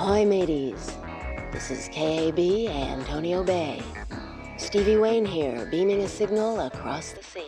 Ahoy, mateys. This is KAB Antonio Bay. Stevie Wayne here, beaming a signal across the sea.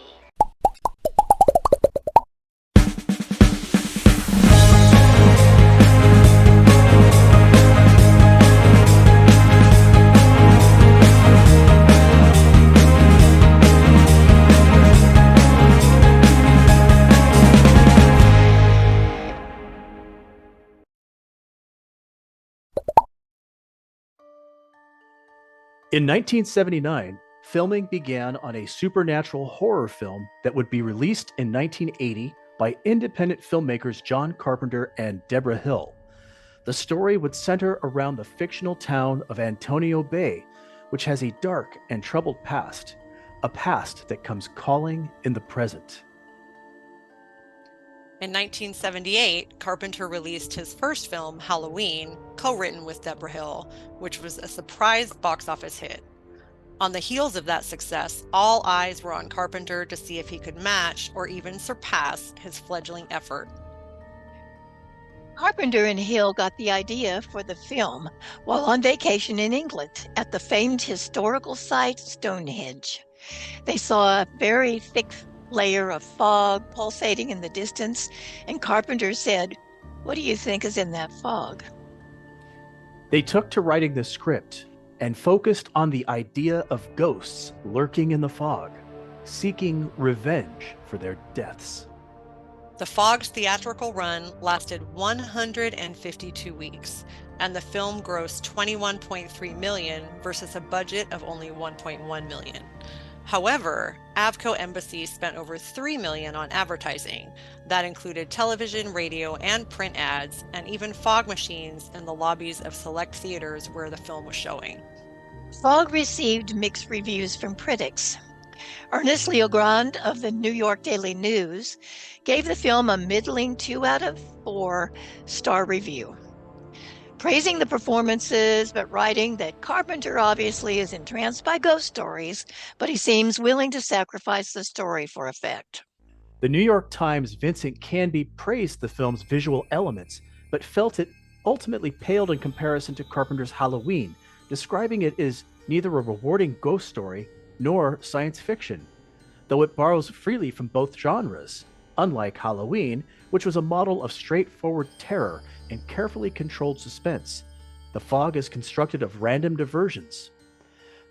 In 1979, filming began on a supernatural horror film that would be released in 1980 by independent filmmakers John Carpenter and Deborah Hill. The story would center around the fictional town of Antonio Bay, which has a dark and troubled past, a past that comes calling in the present. In 1978, Carpenter released his first film, Halloween, co-written with Deborah Hill, which was a surprise box office hit. On the heels of that success, all eyes were on Carpenter to see if he could match or even surpass his fledgling effort. Carpenter and Hill got the idea for the film while on vacation in England at the famed historical site Stonehenge. They saw a very thick layer of fog pulsating in the distance, and Carpenter said, "What do you think is in that fog?" They took to writing the script and focused on the idea of ghosts lurking in the fog, seeking revenge for their deaths. The Fog's theatrical run lasted 152 weeks, and the film grossed $21.3 million versus a budget of only $1.1 million. However, Avco Embassy spent over $3 million on advertising. That included television, radio, and print ads, and even fog machines in the lobbies of select theaters where the film was showing. Fog received mixed reviews from critics. Ernest Leogrand of the New York Daily News gave the film a middling 2 out of 4 star review, praising the performances, but writing that Carpenter obviously is entranced by ghost stories, but he seems willing to sacrifice the story for effect. The New York Times' Vincent Canby praised the film's visual elements, but felt it ultimately paled in comparison to Carpenter's Halloween, describing it as neither a rewarding ghost story nor science fiction, though it borrows freely from both genres, unlike Halloween, which was a model of straightforward terror and carefully controlled suspense. The Fog is constructed of random diversions.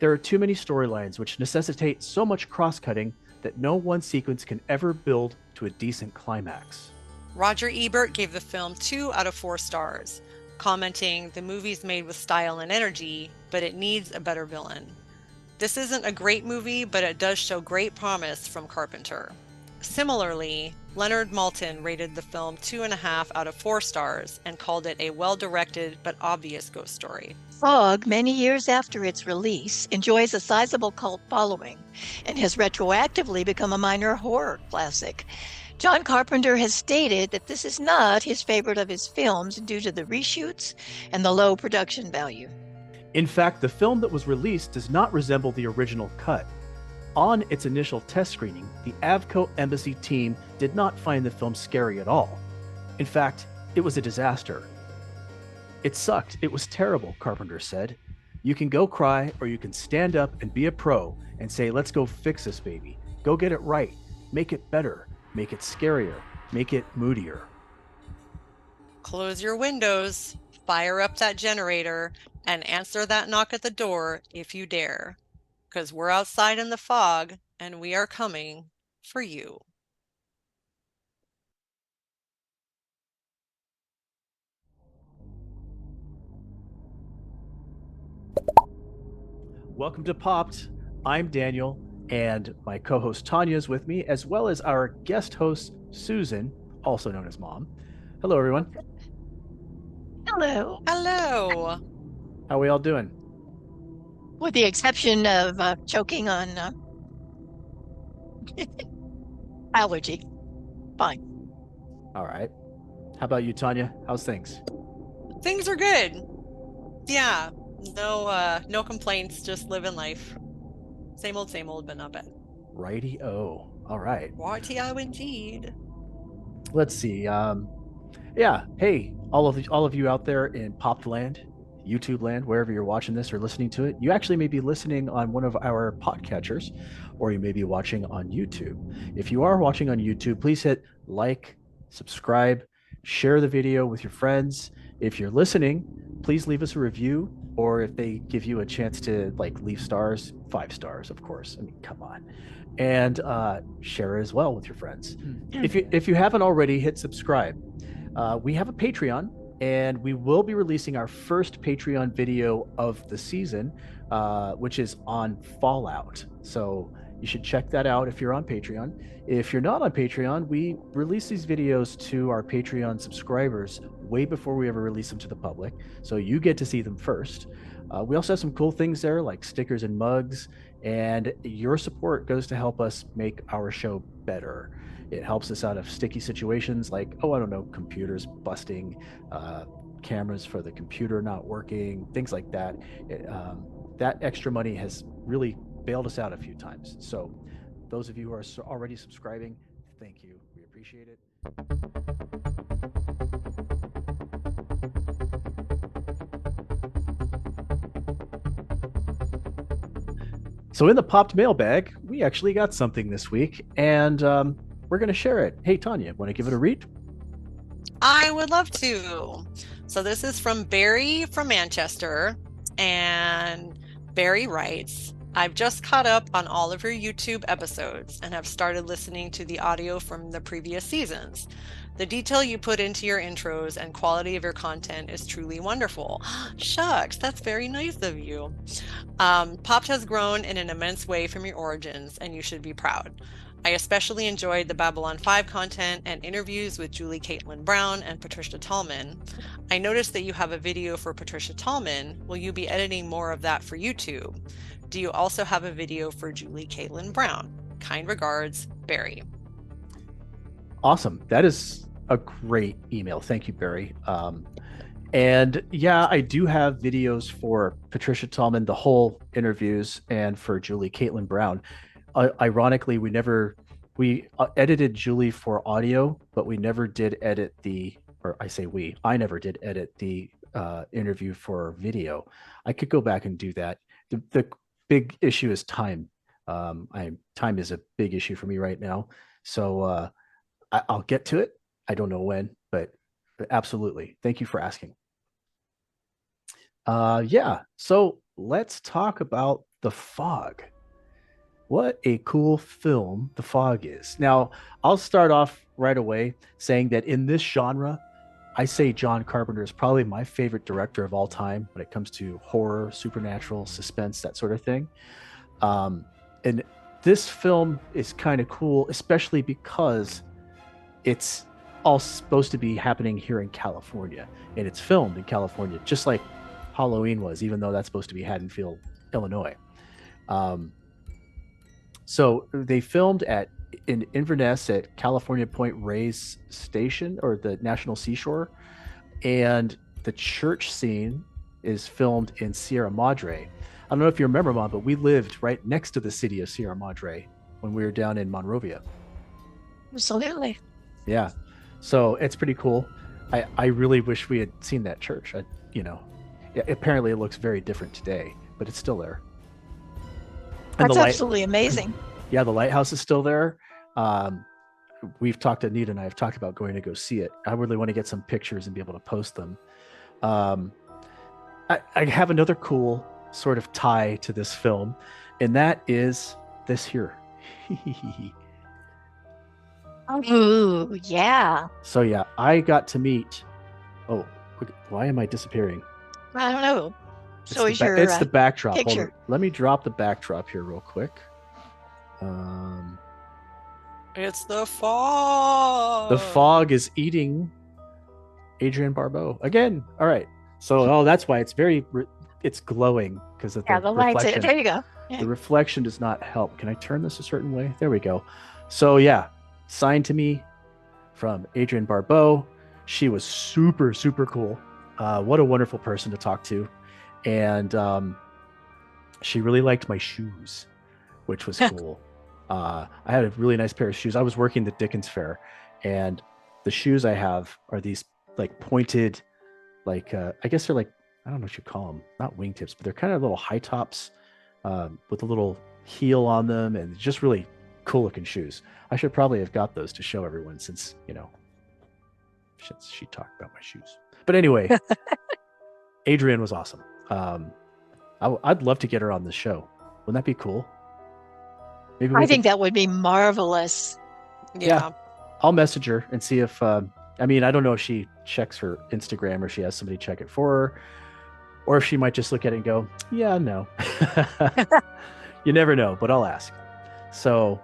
There are too many storylines which necessitate so much cross-cutting that no one sequence can ever build to a decent climax. Roger Ebert gave the film 2 out of 4 stars, commenting, "The movie's made with style and energy, but it needs a better villain. This isn't a great movie, but it does show great promise from Carpenter." Similarly, Leonard Maltin rated the film 2.5 out of 4 stars and called it a well-directed but obvious ghost story. Fog, many years after its release, enjoys a sizable cult following and has retroactively become a minor horror classic. John Carpenter has stated that this is not his favorite of his films due to the reshoots and the low production value. In fact, the film that was released does not resemble the original cut. On its initial test screening, the Avco Embassy team did not find the film scary at all. In fact, it was a disaster. "It sucked. It was terrible," Carpenter said. "You can go cry, or you can stand up and be a pro and say, 'Let's go fix this baby. Go get it right. Make it better. Make it scarier. Make it moodier.'" Close your windows, fire up that generator, and answer that knock at the door if you dare. 'Cause we're outside in the fog, and we are coming for you. Welcome to Popped. I'm Daniel, and my co-host Tanya is with me, as well as our guest host, Susan, also known as Mom. Hello, everyone. Hello. Hello. How are we all doing? With the exception of choking on allergy. Fine. All right. How about you, Tanya? How's things? Things are good. Yeah, no complaints, just living life. Same old, but not bad. Righty-o. All right. Righty-o indeed. Let's see. Yeah. Hey, all of you out there in Popped Land, YouTube land, wherever you're watching this or listening to it, you actually may be listening on one of our podcatchers, or you may be watching on YouTube. If you are watching on YouTube, please hit like, subscribe, share the video with your friends. If you're listening, please leave us a review, or if they give you a chance to like leave stars, 5 stars, of course. I mean, come on. And share as well with your friends. If you haven't already, hit subscribe. We have a Patreon, and we will be releasing our first Patreon video of the season, which is on Fallout. So you should check that out if you're on Patreon. If you're not on Patreon, we release these videos to our Patreon subscribers way before we ever release them to the public. So you get to see them first. We also have some cool things there like stickers and mugs, and your support goes to help us make our show better. It helps us out of sticky situations like, oh, I don't know, computers busting, cameras for the computer not working, things like that. That extra money has really bailed us out a few times. So those of you who are already subscribing, thank you. We appreciate it. So in the Popped mailbag, we actually got something this week, and we're going to share it. Hey, Tanya, want to give it a read? I would love to. So this is from Barry from Manchester, and Barry writes, I've just caught up on all of your YouTube episodes and have started listening to the audio from the previous seasons. The detail you put into your intros and quality of your content is truly wonderful. Shucks, that's very nice of you. Popped has grown in an immense way from your origins, and you should be proud. I especially enjoyed the Babylon 5 content and interviews with Julie Caitlin Brown and Patricia Tallman. I noticed that you have a video for Patricia Tallman. Will you be editing more of that for YouTube? Do you also have a video for Julie Caitlin Brown? Kind regards, Barry. Awesome. That is a great email. Thank you, Barry. And yeah, I do have videos for Patricia Tallman, the whole interviews, and for Julie Caitlin Brown. Ironically, we edited Julie for audio, but we never did edit I never did edit the interview for video. I could go back and do that. The big issue is time. Time is a big issue for me right now. So I'll get to it. I don't know when, but absolutely. Thank you for asking. Yeah, so let's talk about The Fog. What a cool film The Fog is. Now, I'll start off right away saying that in this genre, I say John Carpenter is probably my favorite director of all time when it comes to horror, supernatural, suspense, that sort of thing. And this film is kind of cool, especially because it's all supposed to be happening here in California, and it's filmed in California, just like Halloween was, even though that's supposed to be Haddonfield, Illinois. So they filmed in Inverness at California Point Reyes Station, or the National Seashore, and the church scene is filmed in Sierra Madre. I don't know if you remember, Mom, but we lived right next to the city of Sierra Madre when we were down in Monrovia. Absolutely. Yeah. So it's pretty cool. I really wish we had seen that church. Apparently it looks very different today, but it's still there. That's absolutely amazing. Yeah, the lighthouse is still there. Anita and I have talked about going to go see it. I really want to get some pictures and be able to post them. I have another cool sort of tie to this film, and that is this here. Ooh, yeah. So yeah, I got to meet. Oh, why am I disappearing? I don't know. It's the backdrop. Picture. Hold on. Let me drop the backdrop here real quick. It's the fog. The fog is eating Adrienne Barbeau again. All right. So, that's why it's glowing because of the reflection. There you go. Yeah. The reflection does not help. Can I turn this a certain way? There we go. So yeah, signed to me from Adrienne Barbeau. She was super, super cool. What a wonderful person to talk to. And she really liked my shoes, which was cool. I had a really nice pair of shoes. I was working the Dickens Fair, and the shoes I have are these like pointed, like I guess they're like, I don't know what you call them, not wingtips, but they're kind of little high tops with a little heel on them, and just really cool looking shoes. I should probably have got those to show everyone, since she talked about my shoes. But anyway, Adrienne was awesome. I'd love to get her on the show. Wouldn't that be cool? Maybe I think that would be marvelous. Yeah. I'll message her and see if I don't know if she checks her Instagram or she has somebody check it for her, or if she might just look at it and go, yeah, no. You never know, but I'll ask. So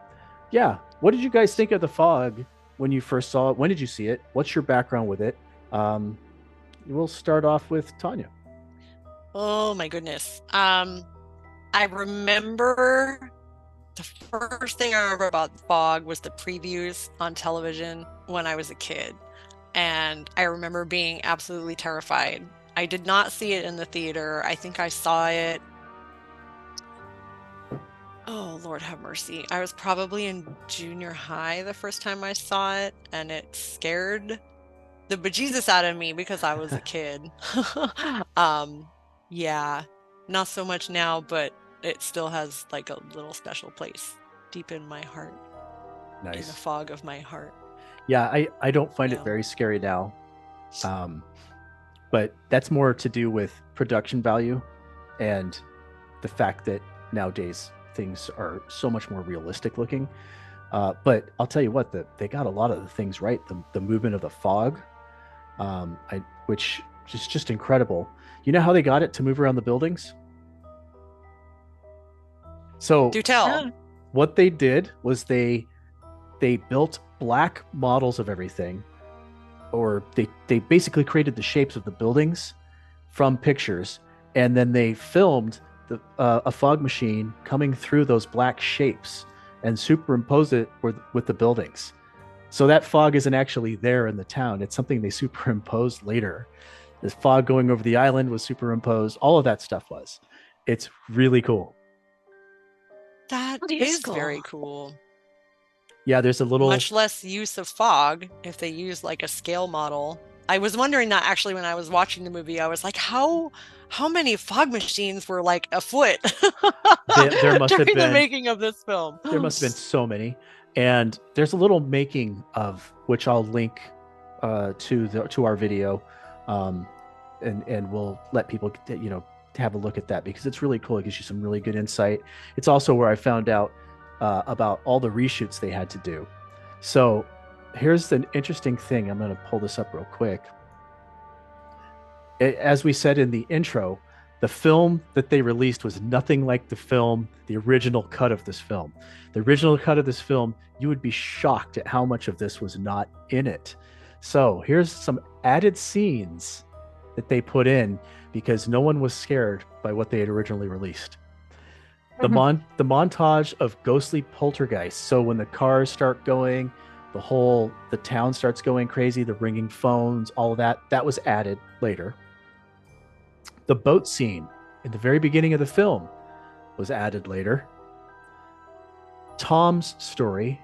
yeah, what did you guys think of The Fog when you first saw it? When did you see it? What's your background with it? We'll start off with Tanya. Oh my goodness. I remember the first thing I remember about Fog was the previews on television when I was a kid. And I remember being absolutely terrified. I did not see it in the theater. I think I saw it. Oh, Lord have mercy. I was probably in junior high the first time I saw it, and it scared the bejesus out of me because I was a kid. Yeah, not so much now, but it still has like a little special place deep in my heart. Nice. In the fog of my heart. Yeah, I don't find it very scary now. But that's more to do with production value and the fact that nowadays things are so much more realistic looking. But I'll tell you what, they got a lot of the things right. The movement of the fog, which is just incredible. You know how they got it to move around the buildings? So do tell. What they did was they built black models of everything, or they basically created the shapes of the buildings from pictures, and then they filmed a fog machine coming through those black shapes and superimposed it with the buildings. So that fog isn't actually there in the town. It's something they superimposed later. The fog going over the island was superimposed. All of that stuff was. It's really cool. That is cool. Very cool. Yeah, there's a little... Much less use of fog if they use like a scale model. I was wondering that actually when I was watching the movie. I was like, how many fog machines were like afoot there must during have been, the making of this film? There must have been so many. And there's a little making of, which I'll link to our video, and we'll let people have a look at that, because it's really cool. It gives you some really good insight. It's also where I found out about all the reshoots they had to do. So here's an interesting thing. I'm going to pull this up real quick. As we said in the intro, the film that they released was nothing like the original cut of this film. The original cut of this film, you would be shocked at how much of this was not in it. So here's some added scenes that they put in because no one was scared by what they had originally released. The montage of ghostly poltergeists. So when the cars start going, the town starts going crazy, the ringing phones, all of that was added later. The boat scene in the very beginning of the film was added later. Tom's story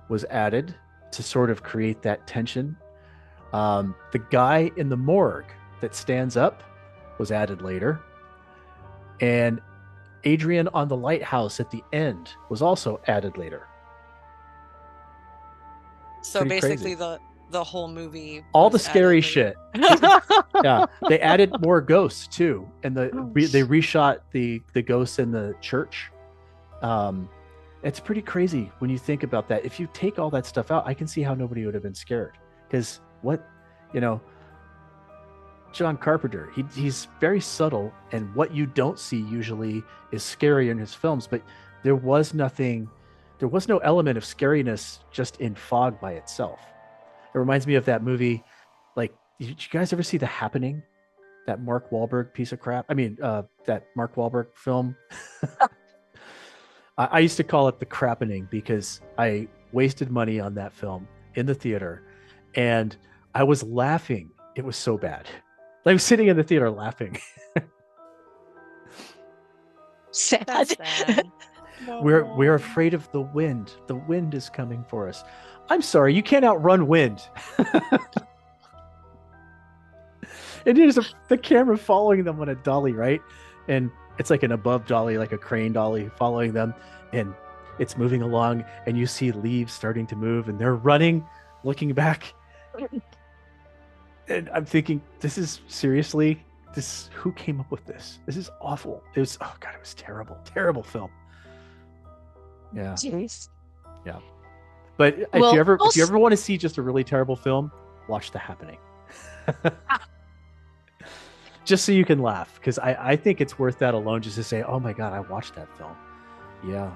was added to sort of create that tension. The guy in the morgue that stands up was added later. And Adrienne on the lighthouse at the end was also added later. So pretty basically crazy. The whole movie, all the scary shit. Yeah, they added more ghosts too, and they reshot the ghosts in the church. It's pretty crazy when you think about that. If you take all that stuff out, I can see how nobody would have been scared, because John Carpenter, he's very subtle, and what you don't see usually is scary in his films, but there was no element of scariness just in fog by itself. It reminds me of that movie, like, did you guys ever see The Happening? That Mark Wahlberg piece of crap? That Mark Wahlberg film. I used to call it The Crappening because I wasted money on that film in the theater, and I was laughing. It was so bad. I was sitting in the theater laughing. Sad. That's sad. We're afraid of the wind. The wind is coming for us. I'm sorry, you can't outrun wind. And there's the camera following them on a dolly, right? And it's like an above dolly, like a crane dolly following them, and it's moving along, and you see leaves starting to move, and they're running, looking back. And I'm thinking, this is seriously, who came up with this? This is awful. It was, oh God, it was terrible film. Yeah. Jeez. Yeah. But if you ever want to see just a really terrible film, watch The Happening. Just so you can laugh, because I think it's worth that alone, just to say, oh my God, I watched that film. Yeah,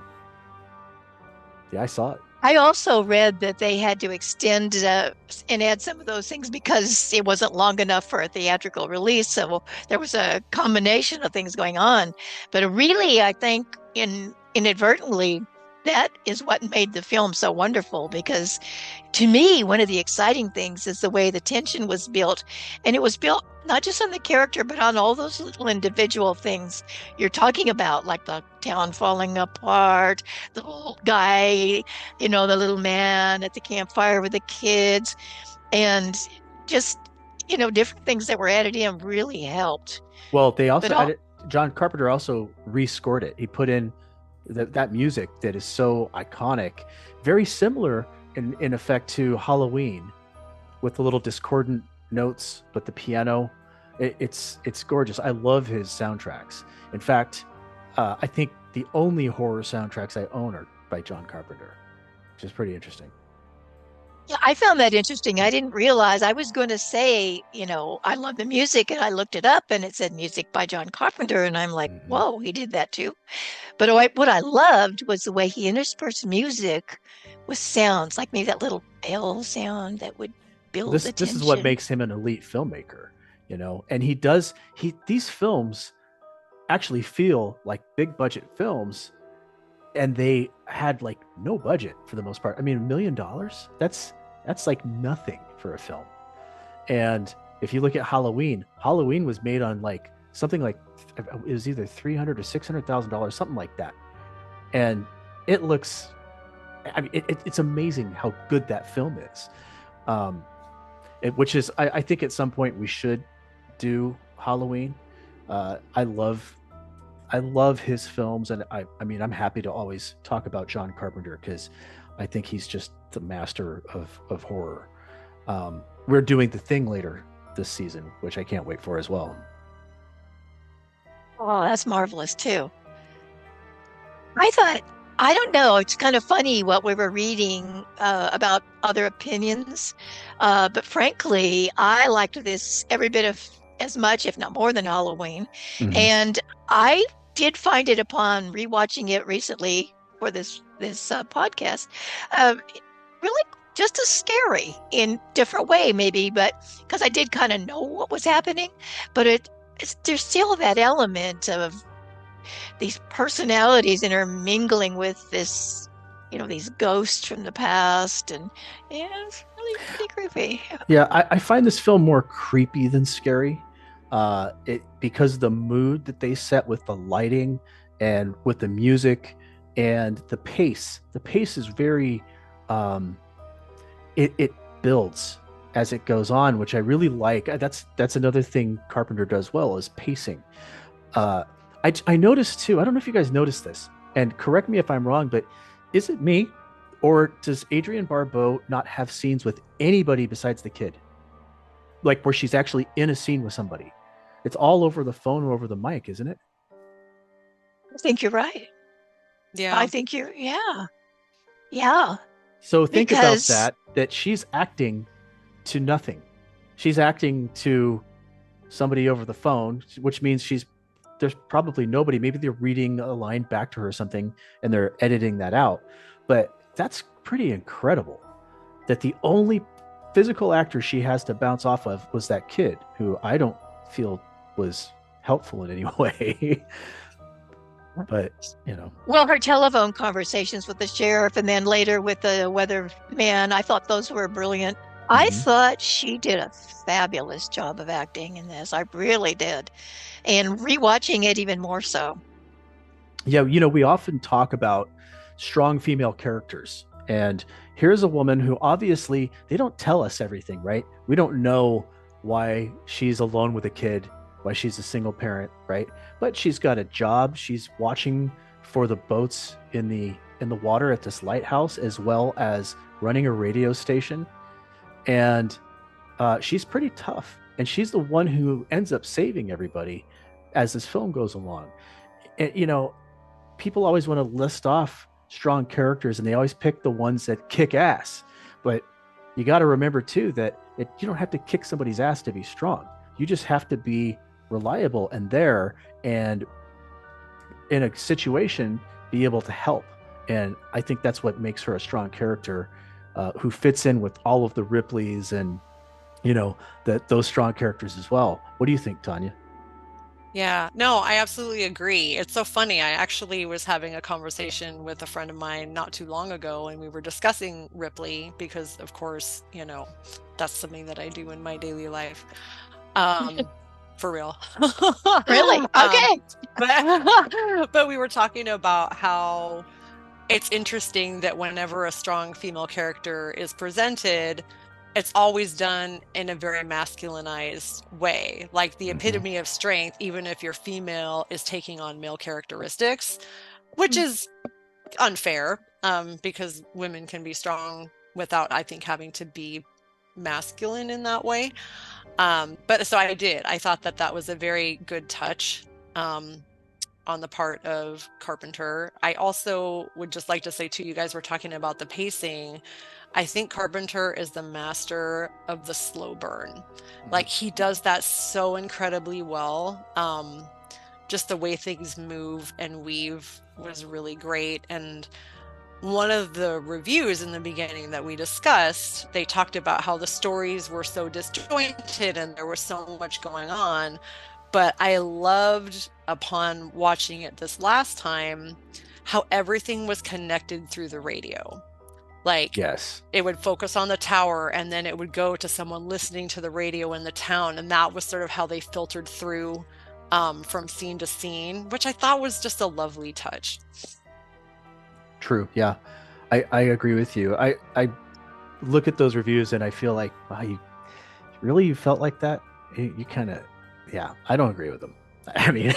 I saw it. I also read that they had to extend and add some of those things because it wasn't long enough for a theatrical release. So there was a combination of things going on. But really, I think inadvertently, that is what made the film so wonderful, because to me, one of the exciting things is the way the tension was built. And it was built not just on the character, but on all those little individual things you're talking about, like the town falling apart, the little guy, the little man at the campfire with the kids, and just, different things that were added in really helped. Well, they also added, John Carpenter also rescored it. He put in that music that is so iconic, very similar in effect to Halloween, with the little discordant notes, but the piano, it's gorgeous. I love his soundtracks. In fact, I think the only horror soundtracks I own are by John Carpenter, which is pretty interesting. Yeah, I found that interesting. I didn't realize. I was going to say, I love the music, and I looked it up and it said music by John Carpenter, and I'm like, whoa, he did that too. But what I loved was the way he interspersed music with sounds, like maybe that little bell sound that would build the tension. This is what makes him an elite filmmaker, and these films actually feel like big budget films, and they had like no budget for the most part. I mean, $1 million, that's like nothing for a film. And if you look at Halloween was made on like something like, it was either $300,000 or $600,000, something like that. And it looks, I mean, it's amazing how good that film is. Which is, I think at some point we should do Halloween. I love his films, and I mean, I'm happy to always talk about John Carpenter, because I think he's just the master of horror. We're doing The Thing later this season, which I can't wait for as well. Oh, that's marvelous too. I don't know, it's kind of funny what we were reading about other opinions, but frankly, I liked this every bit of as much, if not more, than Halloween. And I did find it, upon rewatching it recently for this podcast, really just as scary in different way, maybe, but because I did kind of know what was happening, but there's still that element of these personalities intermingling with this, these ghosts from the past, and it's really pretty creepy. Yeah, I find this film more creepy than scary. Because the mood that they set with the lighting and with the music and the pace. The pace is very, it builds as it goes on, which I really like. That's another thing Carpenter does well, is pacing. I noticed too, I don't know if you guys noticed this, and correct me if I'm wrong, but is it me, or does Adrienne Barbeau not have scenes with anybody besides the kid? Like where she's actually in a scene with somebody. It's all over the phone or over the mic, isn't it? I think you're right. Yeah. I think yeah. So think about that she's acting to nothing. She's acting to somebody over the phone, which means there's probably nobody. Maybe they're reading a line back to her or something, and they're editing that out. But that's pretty incredible that the only physical actor she has to bounce off of was that kid, who I don't feel was helpful in any way. But well, her telephone conversations with the sheriff, and then later with the weatherman, I thought those were brilliant. I thought she did a fabulous job of acting in this. I really did, and rewatching it even more so. Yeah, we often talk about strong female characters, and here's a woman who obviously, they don't tell us everything, right? We don't know why she's alone with a kid, why she's a single parent, right? But she's got a job. She's watching for the boats in the water at this lighthouse, as well as running a radio station. And she's pretty tough, and she's the one who ends up saving everybody as this film goes along. And, people always want to list off strong characters, and they always pick the ones that kick ass. But you got to remember too that you don't have to kick somebody's ass to be strong. You just have to be reliable and there, and in a situation be able to help. And I think that's what makes her a strong character, who fits in with all of the Ripleys and those strong characters as well. What do you think, Tanya? Yeah, no, I absolutely agree. It's so funny. I actually was having a conversation with a friend of mine not too long ago, and we were discussing Ripley because, of course, that's something that I do in my daily life. For real. Really? Okay. But we were talking about how it's interesting that whenever a strong female character is presented, it's always done in a very masculinized way. Like the epitome of strength, even if you're female, is taking on male characteristics, which is unfair, because women can be strong without, I think, having to be masculine in that way. But so I thought that was a very good touch on the part of Carpenter. I also would just like to say too, you guys were talking about the pacing. I think Carpenter is the master of the slow burn. Like, he does that so incredibly well. Just the way things move and weave was really great. And one of the reviews in the beginning that we discussed, they talked about how the stories were so disjointed and there was so much going on. But I loved, upon watching it this last time, how everything was connected through the radio. Like, yes, it would focus on the tower, and then it would go to someone listening to the radio in the town. And that was sort of how they filtered through from scene to scene, which I thought was just a lovely touch. True. Yeah, I agree with you. I look at those reviews and I feel like, wow, you felt like that? You kind of, yeah, I don't agree with them. I mean,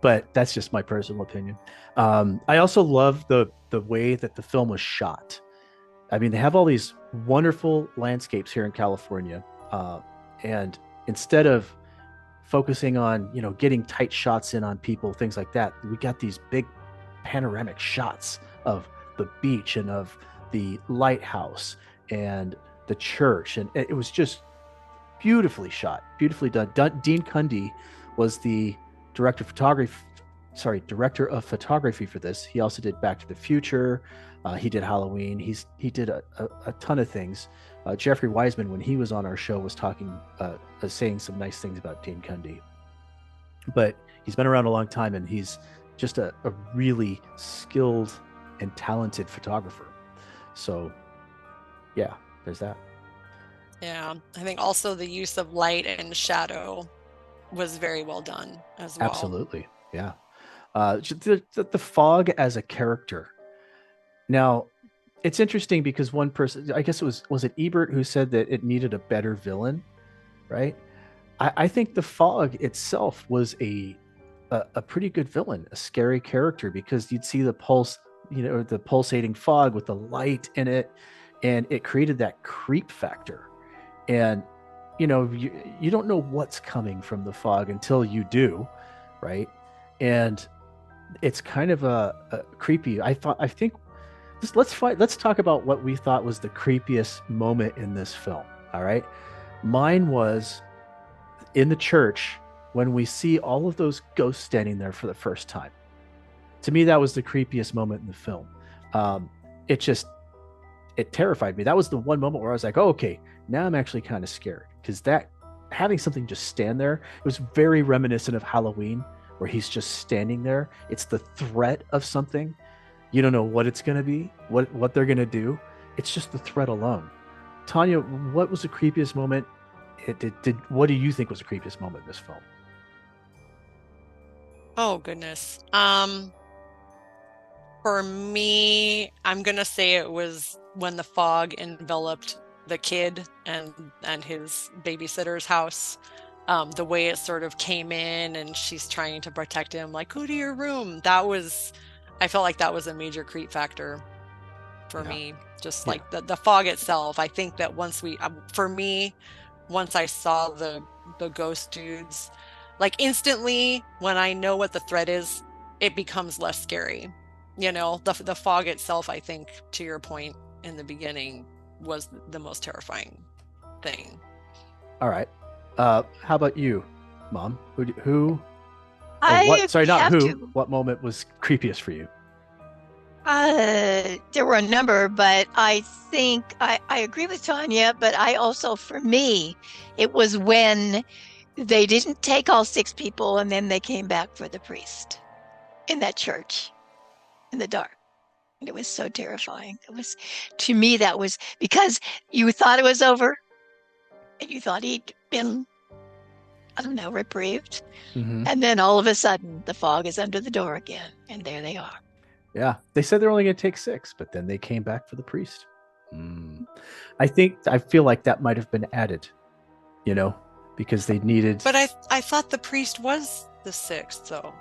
but that's just my personal opinion. I also love the way that the film was shot. I mean, they have all these wonderful landscapes here in California, and instead of focusing on getting tight shots in on people, things like that, we got these big panoramic shots of the beach and of the lighthouse and the church, and it was just beautifully shot, beautifully done. Dean Cundey was the director of photography for this. He also did Back to the Future. He did Halloween. He did a ton of things. Jeffrey Wiseman, when he was on our show, was saying some nice things about Dean Cundey. But he's been around a long time, and he's just a really skilled and talented photographer. So, yeah, there's that. Yeah, I think also the use of light and shadow was very well done as well. Absolutely, yeah. The fog as a character. Now, it's interesting because one person, I guess was it Ebert who said that it needed a better villain, right? I think the fog itself was a pretty good villain, a scary character, because you'd see the pulsating fog with the light in it, and it created that creep factor. And you don't know what's coming from the fog until you do, right? And it's kind of a creepy. Let's talk about what we thought was the creepiest moment in this film. All right, mine was in the church when we see all of those ghosts standing there for the first time. To me, that was the creepiest moment in the film. It terrified me. That was the one moment where I was like, oh, okay, now I'm actually kind of scared, because that having something just stand there, it was very reminiscent of Halloween, where he's just standing there. It's the threat of something. You don't know what it's going to be, what they're going to do. It's just the threat alone. Tanya, what was the creepiest moment? What do you think was the creepiest moment in this film? Oh, goodness. For me, I'm going to say it was when the fog enveloped the kid and his babysitter's house. The way it sort of came in and she's trying to protect him, like, go to your room. I felt like that was a major creep factor for me. Just like the fog itself. I think that once I saw the ghost dudes, like instantly when I know what the threat is, it becomes less scary. The fog itself, I think, to your point in the beginning, was the most terrifying thing. All right. How about you, Mom? What moment was creepiest for you? There were a number, but I think I agree with Tanya, but I also, for me, it was when they didn't take all 6 people and then they came back for the priest in that church in the dark. And it was so terrifying. To me, that was because you thought it was over and you thought he'd been, I don't know, reprieved. Mm-hmm. And then all of a sudden the fog is under the door again. And there they are. Yeah. They said they're only going to take 6, but then they came back for the priest. I feel like that might have been added, because they needed. But I thought the priest was the 6th, though.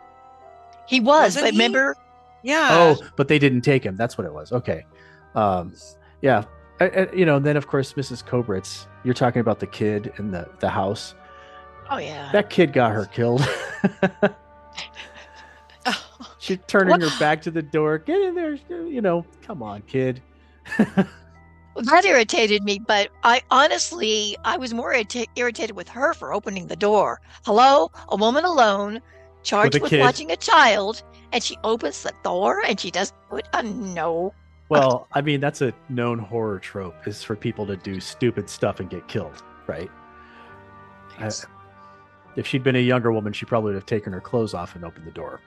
He was, but remember? Yeah. Oh, but they didn't take him. That's what it was. Okay. Yeah. And then of course, Mrs. Kobritz, you're talking about the kid in the house. Oh yeah. That kid got her killed. She's turning her back to the door. Get in there. Come on, kid. That irritated me, but I was more irritated with her for opening the door. Hello? A woman alone, charged with watching a child, and she opens the door and she doesn't put a no. Well, I mean, that's a known horror trope, is for people to do stupid stuff and get killed, right? Yes. If she'd been a younger woman, she probably would have taken her clothes off and opened the door.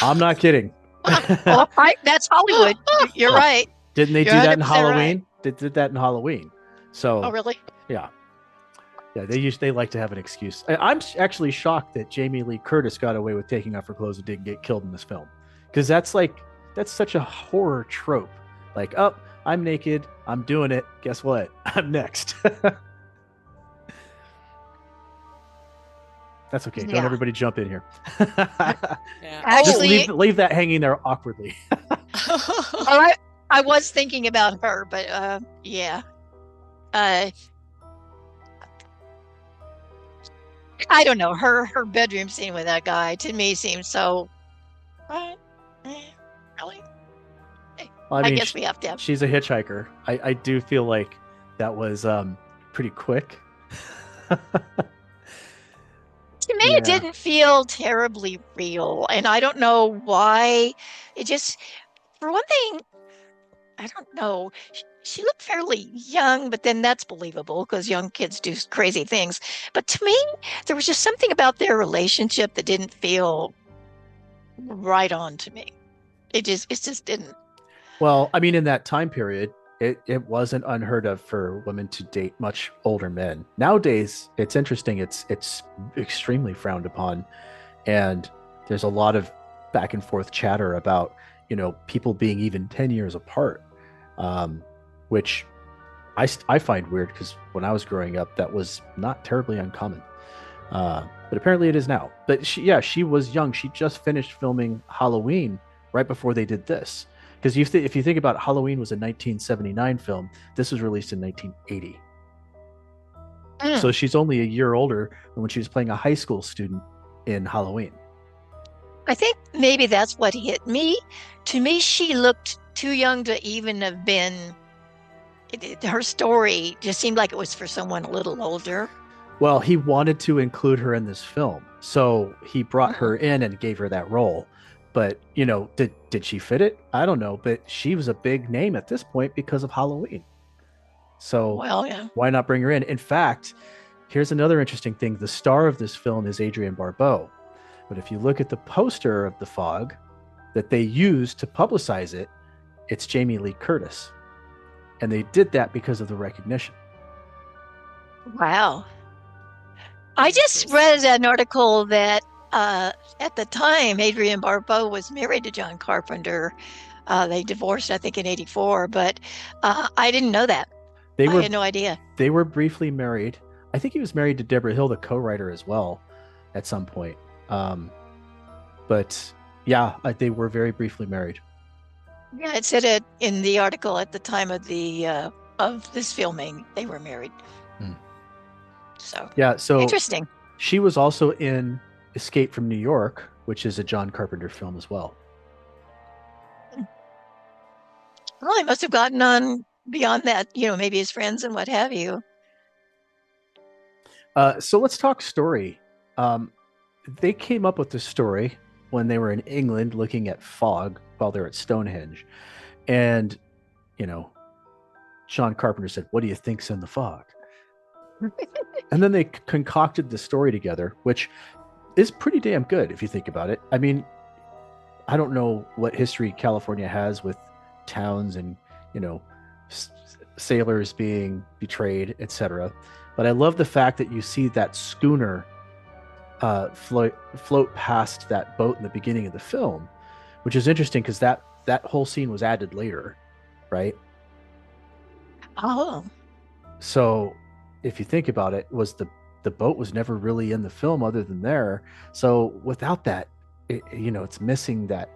I'm not kidding. That's Hollywood. You're right. Didn't they do that in Halloween? Right. They did that in Halloween. So. Oh, really? Yeah. Yeah, they like to have an excuse. I'm actually shocked that Jamie Lee Curtis got away with taking off her clothes and didn't get killed in this film, because that's such a horror trope. Like, oh, I'm naked, I'm doing it. Guess what? I'm next. That's okay. Don't everybody jump in here. Actually, just leave that hanging there awkwardly. I was thinking about her, but yeah. I don't know. Her bedroom scene with that guy, to me, seems so. Really? Well, I mean, guess we have to have. She's a hitchhiker. I do feel like that was pretty quick. To me, it didn't feel terribly real, and I don't know why. It just, for one thing, I don't know. She looked fairly young, but then that's believable because young kids do crazy things. But to me, there was just something about their relationship that didn't feel right on to me. It just didn't. Well, I mean, in that time period, it wasn't unheard of for women to date much older men. Nowadays, it's interesting. It's extremely frowned upon, and there's a lot of back and forth chatter about people being even 10 years apart. Which I find weird, because when I was growing up, that was not terribly uncommon. But apparently it is now. But she was young. She just finished filming Halloween right before they did this. Because if you think about it, Halloween was a 1979 film. This was released in 1980. So she's only a year older than when she was playing a high school student in Halloween. I think maybe that's what hit me. To me, she looked too young to even have been. Her story just seemed like it was for someone a little older. Well, he wanted to include her in this film, so he brought her in and gave her that role. But, did she fit it? I don't know, but she was a big name at this point because of Halloween. So why not bring her in? In fact, here's another interesting thing. The star of this film is Adrienne Barbeau. But if you look at the poster of The Fog that they used to publicize it, it's Jamie Lee Curtis. And they did that because of the recognition. Wow. I just read an article that at the time Adrienne Barbeau was married to John Carpenter. They divorced, I think, in 84, but I didn't know that. They I were had no idea. they were briefly married. I think he was married to Deborah Hill, the co-writer, as well, at some point. But yeah, they were very briefly married. Yeah, it said it in the article at the time of this filming. They were married. So Yeah, so interesting. she was also in Escape from New York, which is a John Carpenter film as well. Well, they must have gotten on beyond that, maybe as friends and what have you. So let's talk story. They came up with the story when they were in England looking at fog while they're at Stonehenge. And, John Carpenter said, "What do you think's in the fog?" And then they concocted the story together, which is pretty damn good if you think about it. I mean, I don't know what history California has with towns and, sailors being betrayed, etc. But I love the fact that you see that schooner float past that boat in the beginning of the film, which is interesting because that whole scene was added later, right? Oh, So if you think about it, was the boat was never really in the film other than there. So without that, it's missing that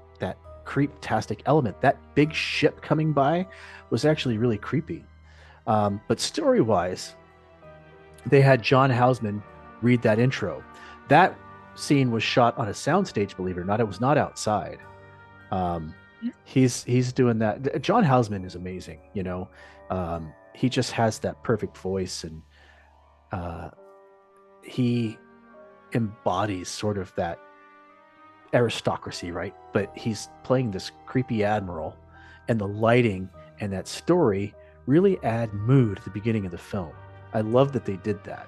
creep-tastic element. That big ship coming by was actually really creepy. But story-wise, they had John Houseman read that intro. That scene was shot on a soundstage, believe it or not. It was not outside. He's doing that. John Houseman is amazing. He just has that perfect voice, and he embodies sort of that aristocracy, right? But he's playing this creepy admiral, and the lighting and that story really add mood at the beginning of the film. I love that they did that.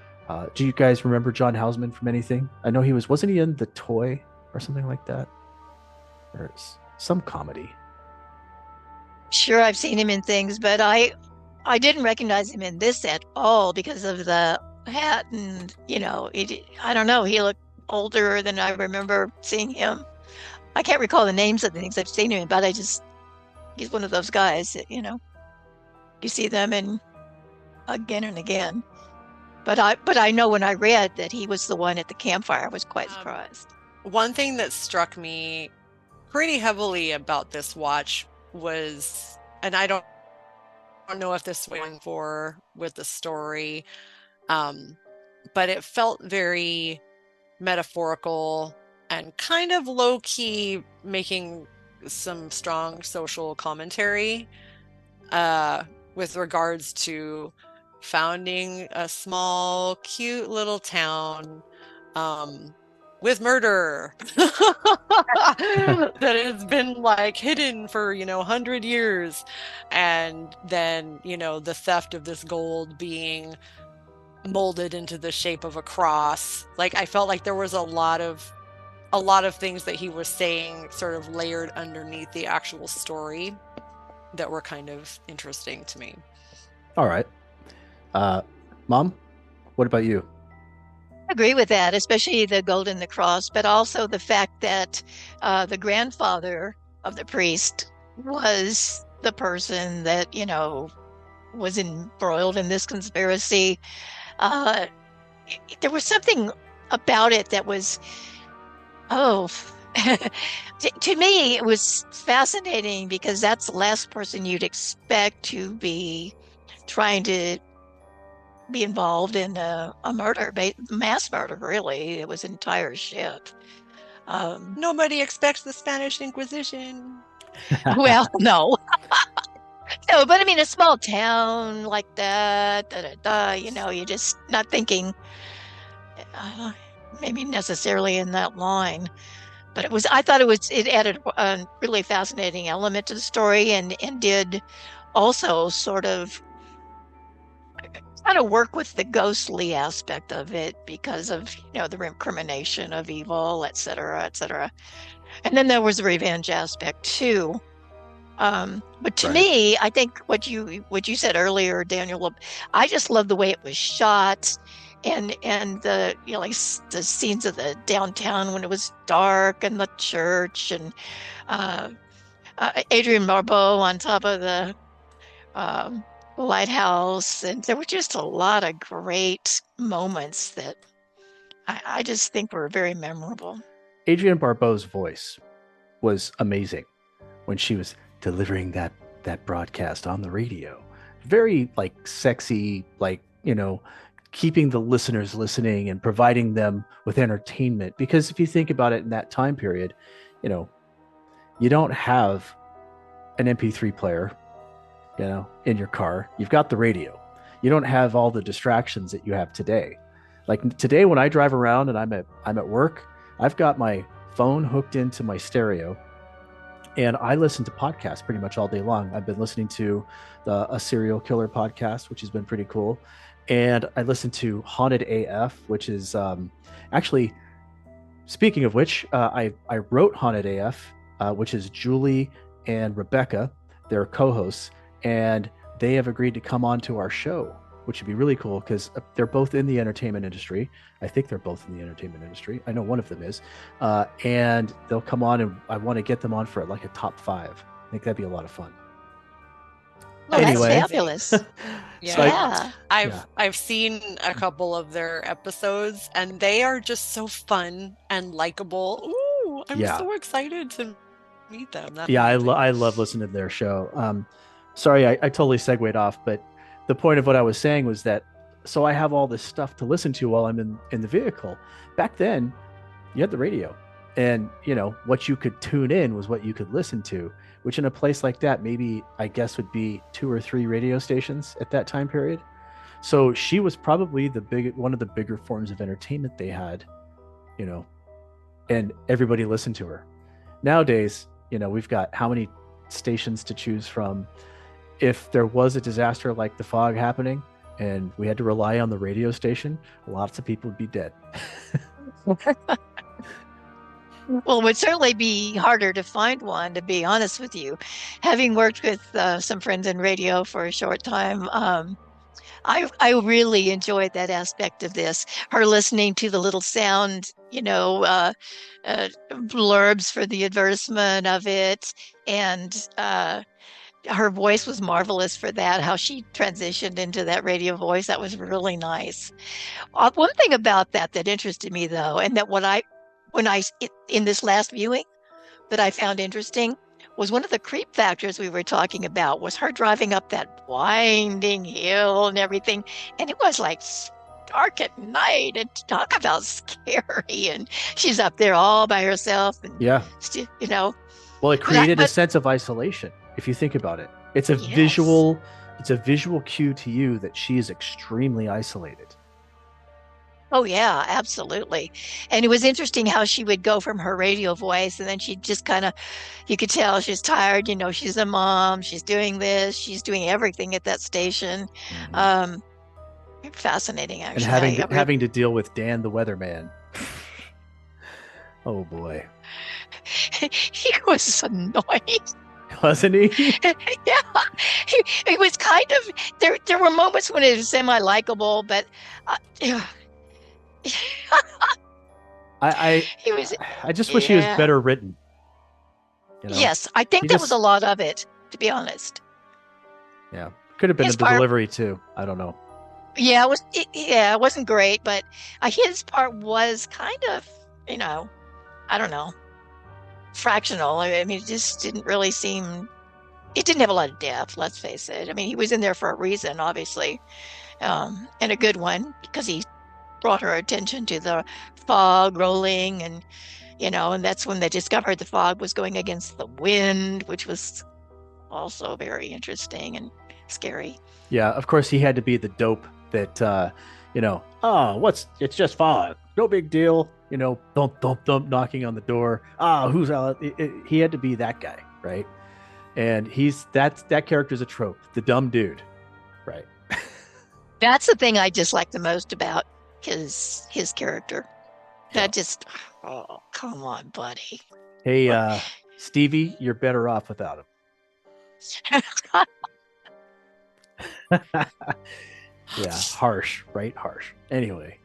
Do you guys remember John Houseman from anything? I know wasn't he in The Toy or something like that? Or some comedy. sure, I've seen him in things, but I didn't recognize him in this at all because of the hat, and I don't know. He looked older than I remember seeing him. I can't recall the names of the things I've seen him in, but he's one of those guys that you see them in again and again. But I know when I read that he was the one at the campfire, I was quite surprised. One thing that struck me pretty heavily about this watch was, and I don't know if this was going for with the story, but it felt very metaphorical and kind of low-key, making some strong social commentary with regards to founding a small, cute little town with murder that has been like hidden for 100 years, and then the theft of this gold being molded into the shape of a cross. Like, I felt like there was a lot of things that he was saying sort of layered underneath the actual story that were kind of interesting to me. All right. Mom, what about you? I agree with that, especially the gold in the cross, but also the fact that the grandfather of the priest was the person that, was embroiled in this conspiracy. There was something about it that was, to me, it was fascinating because that's the last person you'd expect to be trying to be involved in a murder, mass murder, really. It was an entire ship. Nobody expects the Spanish Inquisition. Well, no. No, but I mean, a small town like that, you're just not thinking maybe necessarily in that line. But I thought it added a really fascinating element to the story, and did also sort of work with the ghostly aspect of it because of the recrimination of evil, etc., etc. And then there was the revenge aspect too. But to me, I think what you said earlier, Daniel, I just love the way it was shot, and the like the scenes of the downtown when it was dark, and the church, and Adrienne Barbeau on top of the um, lighthouse, and there were just a lot of great moments that I just think were very memorable. Adrienne Barbeau's voice was amazing when she was delivering that broadcast on the radio. Very like sexy, like, keeping the listeners listening and providing them with entertainment. Because if you think about it in that time period, you don't have an MP3 player, in your car. You've got the radio. You don't have all the distractions that you have today. Like today, when I drive around and I'm at work, I've got my phone hooked into my stereo, and I listen to podcasts pretty much all day long. I've been listening to a serial killer podcast, which has been pretty cool, and I listen to Haunted AF, which is actually, speaking of which, I wrote Haunted AF, which is Julie and Rebecca, their co-hosts, and they have agreed to come on to our show, which would be really cool because they're both in the entertainment industry. I think they're both in the entertainment industry. I know one of them is. And they'll come on, and I want to get them on for like a top 5. I think that'd be a lot of fun. Well, anyway. That's fabulous. Yeah. I've seen a couple of their episodes, and they are just so fun and likable. Ooh, I'm so excited to meet them. I love listening to their show. Sorry, I totally segued off, but the point of what I was saying was that, so I have all this stuff to listen to while I'm in the vehicle. Back then, you had the radio, and what you could tune in was what you could listen to, which in a place like that, maybe I guess would be 2 or 3 radio stations at that time period. So she was probably one of the bigger forms of entertainment they had, and everybody listened to her. Nowadays, we've got how many stations to choose from. If there was a disaster like the fog happening and we had to rely on the radio station, lots of people would be dead. Well, it would certainly be harder to find one, to be honest with you. Having worked with some friends in radio for a short time, I really enjoyed that aspect of this. Her listening to the little sound, blurbs for the advertisement of it, and her voice was marvelous for that, how she transitioned into that radio voice. That was really nice. One thing about that interested me, though, and that in this last viewing that I found interesting, was one of the creep factors we were talking about was her driving up that winding hill and everything. And it was like dark at night, and talk about scary. And she's up there all by herself. And, Well, it created a sense of isolation. If you think about it, it's a visual cue to you that she is extremely isolated. Oh yeah, absolutely. And it was interesting how she would go from her radio voice, and then she'd just you could tell she's tired. She's a mom, she's doing this, she's doing everything at that station. Mm-hmm. Fascinating, actually. And having to deal with Dan the weatherman. Oh boy. He was annoying. Wasn't he? Yeah, he was kind of. There were moments when it was semi-likable, but I just wish he was better written. Yes, I think that was a lot of it, to be honest. Yeah, could have been the delivery too. I don't know. Yeah, it wasn't great, but his part was kind of, I don't know, fractional. I mean, it just didn't really seem. It didn't have a lot of depth. Let's face it. I mean, he was in there for a reason, obviously, and a good one, because he brought her attention to the fog rolling, and and that's when they discovered the fog was going against the wind, which was also very interesting and scary. Yeah, of course he had to be the dope that it's just fog, no big deal, thump thump thump, knocking on the door, who's out. He had to be that guy, right? And that character's a trope, the dumb dude, right? That's the thing I dislike the most about his character. That just, come on, buddy. Hey, Stevie, you're better off without him. Yeah, harsh, right? Harsh. Anyway,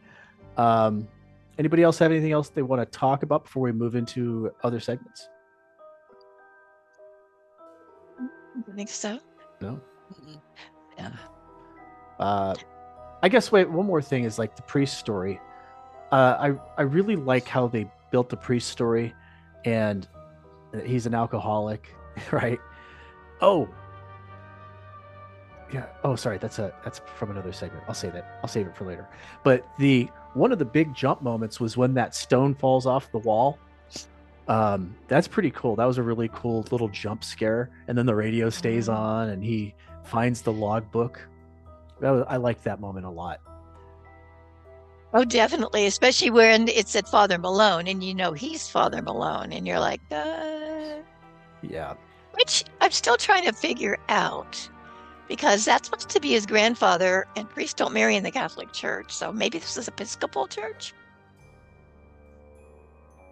anybody else have anything else they want to talk about before we move into other segments? You think so? No. Mm-mm. Yeah. I guess one more thing is like the priest story. I really like how they built the priest story, and he's an alcoholic, right? Oh, yeah. Oh, sorry. That's from another segment. I'll say that. I'll save it for later. But one of the big jump moments was when that stone falls off the wall. That's pretty cool. That was a really cool little jump scare. And then the radio stays on, and he finds the logbook. I liked that moment a lot. Oh, definitely, especially when it's at Father Malone, and he's Father Malone, and you're like, Yeah. which I'm still trying to figure out, because that's supposed to be his grandfather, and priests don't marry in the Catholic Church, so maybe this is Episcopal Church.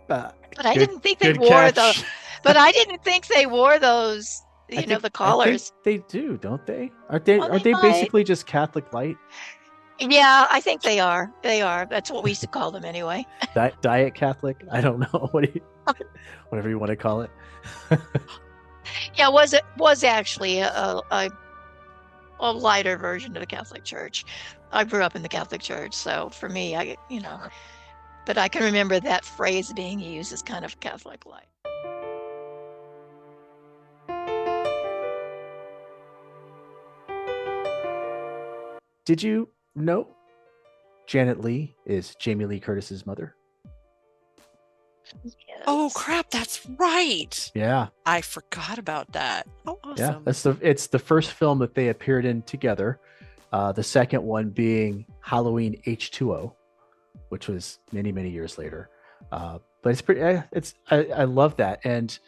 But I didn't think they wore those. But I didn't think they wore those. The collars. I think they do, don't they? Aren't they basically just Catholic light? Yeah, I think they are. They are. That's what we used to call them anyway. Diet Catholic? I don't know. Whatever you want to call it. Yeah, was actually a lighter version of the Catholic Church. I grew up in the Catholic Church, so for me, but I can remember that phrase being used as kind of Catholic light. Did you know Janet Leigh is Jamie Lee Curtis's mother? Yes. Oh crap, that's right. Yeah. I forgot about that. Oh, awesome. Yeah, it's the first film that they appeared in together. The second one being Halloween H2O, which was many, many years later. But it's pretty. I love that. And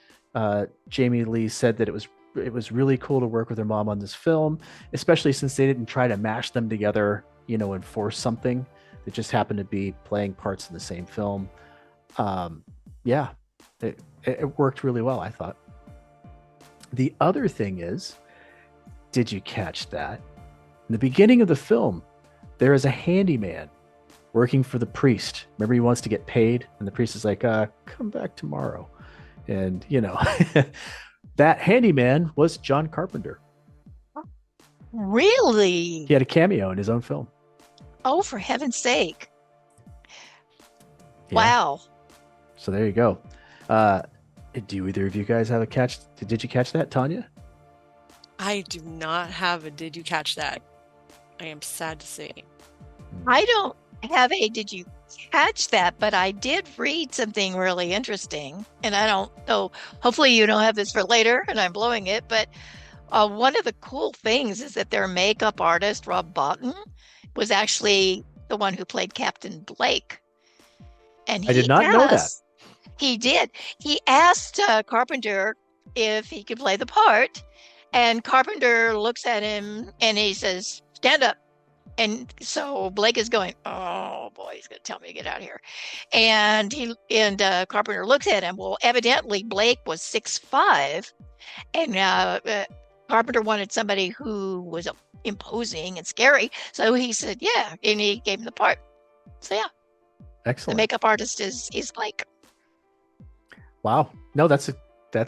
Jamie Lee said that it was really cool to work with her mom on this film, especially since they didn't try to mash them together, and force something. They just happened to be playing parts in the same film. Yeah, it worked really well, I thought. The other thing is, did you catch that? In the beginning of the film, there is a handyman working for the priest. Remember, he wants to get paid, and the priest is like, come back tomorrow. And, that handyman was John Carpenter. Really? He had a cameo in his own film. Oh, for heaven's sake. Yeah. Wow. So there you go. Do either of you guys have a catch? Did you catch that, Tanya? I do not have a did you catch that? I am sad to say. I don't have a did you catch that, but I did read something really interesting, and I don't know, hopefully you don't have this for later and I'm blowing it, but one of the cool things is that their makeup artist, Rob Bottin, was actually the one who played Captain Blake. And I did not know that. He did. He asked Carpenter if he could play the part, and Carpenter looks at him and he says, "Stand up." And so Blake is going, "Oh boy, he's going to tell me to get out of here." And Carpenter looks at him. Well, evidently Blake was 6'5", and Carpenter wanted somebody who was imposing and scary. So he said, "Yeah," and he gave him the part. So yeah. Excellent. The makeup artist is Blake. Wow. No, that's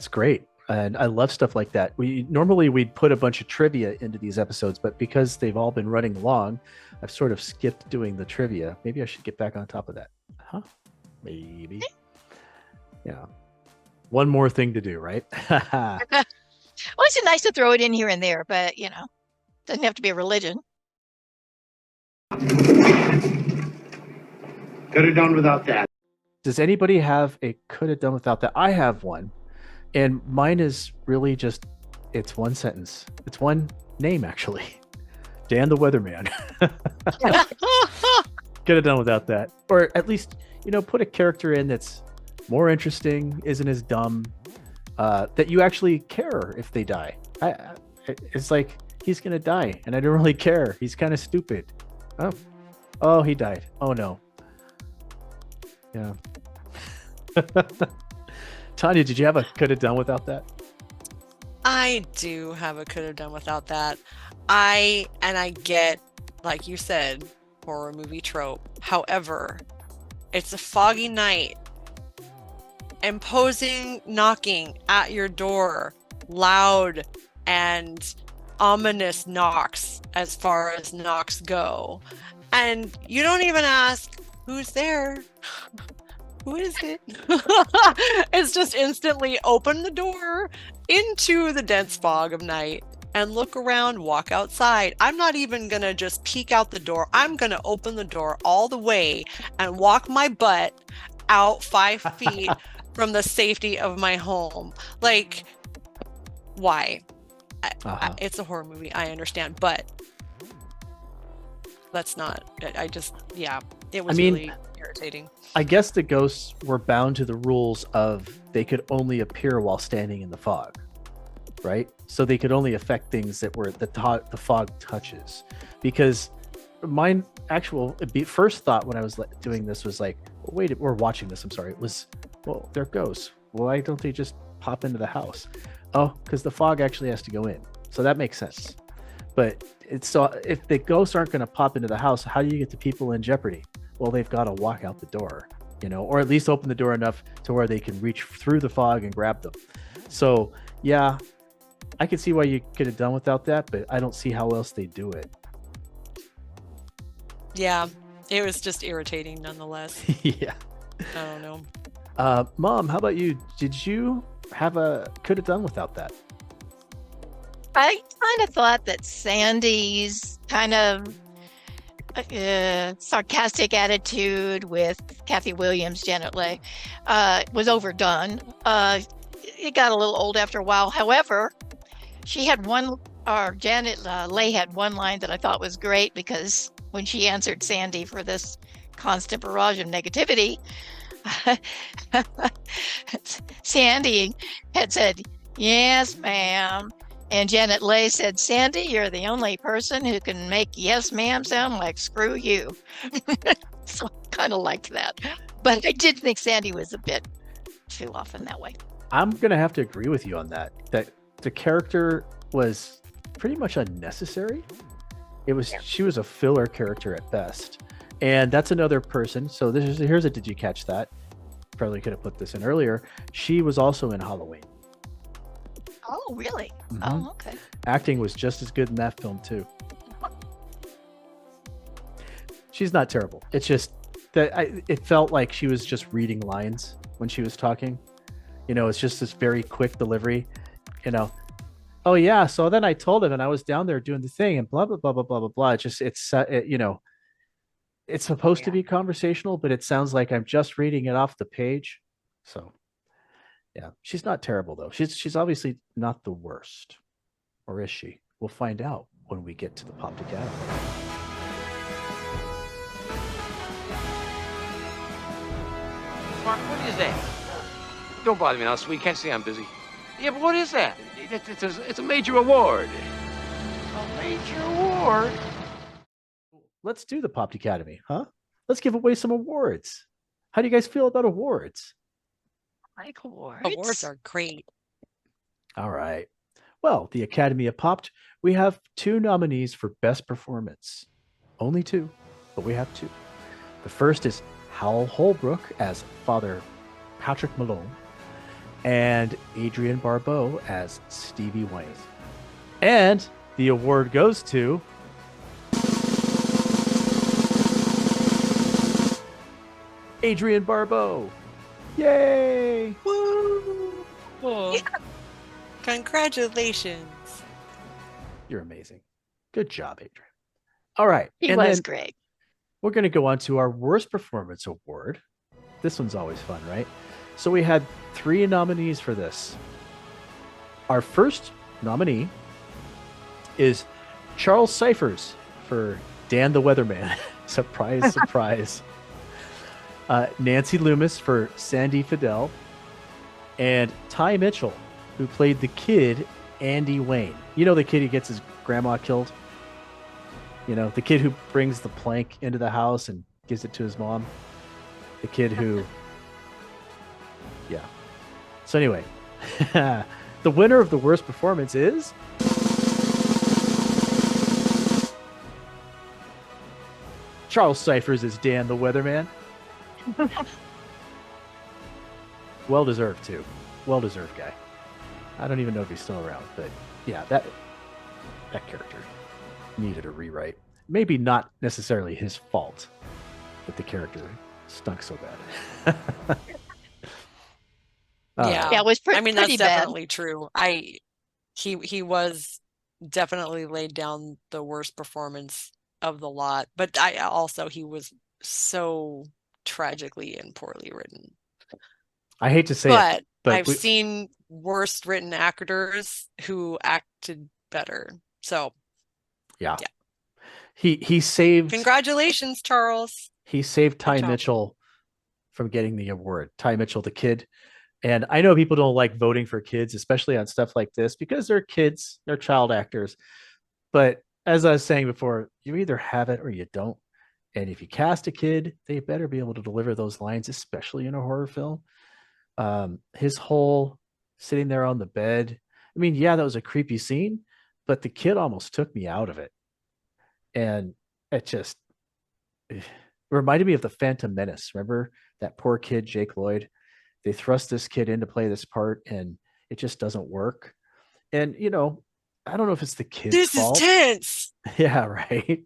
great. And I love stuff like that. We'd put a bunch of trivia into these episodes, but because they've all been running long, I've sort of skipped doing the trivia. Maybe I should get back on top of that. Huh? Maybe. Yeah. One more thing to do, right? Well, it's nice to throw it in here and there, but doesn't have to be a religion. Could have done without that. Does anybody have a could have done without that? I have one. And mine is really just, it's one sentence. It's one name, actually. Dan the Weatherman. Could have done without that. Or at least, put a character in that's more interesting, isn't as dumb, that you actually care if they die. It's like, he's going to die, and I don't really care. He's kind of stupid. Oh, he died. Oh, no. Yeah. Tanya, did you have a could have done without that? I do have a could have done without that. I get, like you said, horror movie trope. However, it's a foggy night. Imposing knocking at your door, loud and ominous knocks as far as knocks go. And you don't even ask, who's there? Who is it? It's just instantly open the door into the dense fog of night and look around, walk outside. I'm not even going to just peek out the door. I'm going to open the door all the way and walk my butt out 5 feet from the safety of my home. Like, why? It's a horror movie, I understand, but let's not. It was really irritating. I guess the ghosts were bound to the rules of they could only appear while standing in the fog, right? So they could only affect things that were the fog touches. Because my first thought when I was doing this was like, we're watching this, I'm sorry, it was, well, they're ghosts. Why don't they just pop into the house? Oh, because the fog actually has to go in. So that makes sense. But if the ghosts aren't going to pop into the house, how do you get the people in jeopardy? Well, they've got to walk out the door, or at least open the door enough to where they can reach through the fog and grab them. So, yeah, I can see why you could have done without that, but I don't see how else they do it. Yeah, it was just irritating nonetheless. Yeah. I don't know. Mom, how about you? Did you could have done without that? I kind of thought that Sandy's kind of sarcastic attitude with Kathy Williams, Janet Leigh, was overdone. It got a little old after a while. However, Janet Leigh had one line that I thought was great, because when she answered Sandy for this constant barrage of negativity, Sandy had said, "Yes, ma'am." And Janet Leigh said, "Sandy, you're the only person who can make yes, ma'am sound like screw you." So I kind of liked that. But I did think Sandy was a bit too often that way. I'm going to have to agree with you on that the character was pretty much unnecessary. She was a filler character at best. And that's another person. So here's a, did you catch that? Probably could have put this in earlier. She was also in Halloween. Oh, really? Mm-hmm. Oh, okay. Acting was just as good in that film too. She's not terrible. It's just that it felt like she was just reading lines when she was talking. It's just this very quick delivery. Oh yeah, so then I told him, and I was down there doing the thing, and blah blah blah blah blah blah blah. It's supposed to be conversational, but it sounds like I'm just reading it off the page. So, yeah, she's not terrible though. She's obviously not the worst, or is she? We'll find out when we get to the Pop Academy. Mark, what is that? Don't bother me now, sweet. Can't see I'm busy. Yeah, but what is that? It's a major award. A major award? Let's do the Pop Academy, huh? Let's give away some awards. How do you guys feel about awards? Like awards. Awards are great. All right. Well, the Academy of Popped, we have 2 nominees for Best Performance. Only 2, but we have 2. The first is Hal Holbrook as Father Patrick Malone, and Adrienne Barbeau as Stevie Wayne. And the award goes to Adrienne Barbeau. Yay! Woo! Yeah. Congratulations. You're amazing. Good job, Adrienne. All right. He was great. We're going to go on to our Worst Performance Award. This one's always fun, right? So we had 3 nominees for this. Our first nominee is Charles Cyphers for Dan the Weatherman. Surprise, surprise. Nancy Loomis for Sandy Fidel. And Ty Mitchell, who played the kid, Andy Wayne. The kid who gets his grandma killed? The kid who brings the plank into the house and gives it to his mom. The kid who... Yeah. So anyway, the winner of the worst performance is... Charles Cyphers as Dan the Weatherman. Well deserved too. Well deserved guy. I don't even know if he's still around, but yeah, that character needed a rewrite. Maybe not necessarily his fault, but the character stunk so bad. Yeah. Yeah, it was I mean, that's pretty bad. definitely true. He was definitely laid down the worst performance of the lot, but he was so tragically and poorly written. I hate to say it, but I've seen worse written actors who acted better. So yeah. He saved. Congratulations, Charles. He saved Ty Mitchell from getting the award. Ty Mitchell, the kid. And I know people don't like voting for kids, especially on stuff like this, because they're kids, they're child actors. But as I was saying before, you either have it or you don't. And if you cast a kid, they better be able to deliver those lines, especially in a horror film. His whole sitting there on the bed. I mean, yeah, that was a creepy scene, but the kid almost took me out of it. And it just reminded me of the Phantom Menace. Remember that poor kid, Jake Lloyd? They thrust this kid in to play this part, and it just doesn't work. And, you know, I don't know if it's the kid's fault. This is tense. Yeah, right.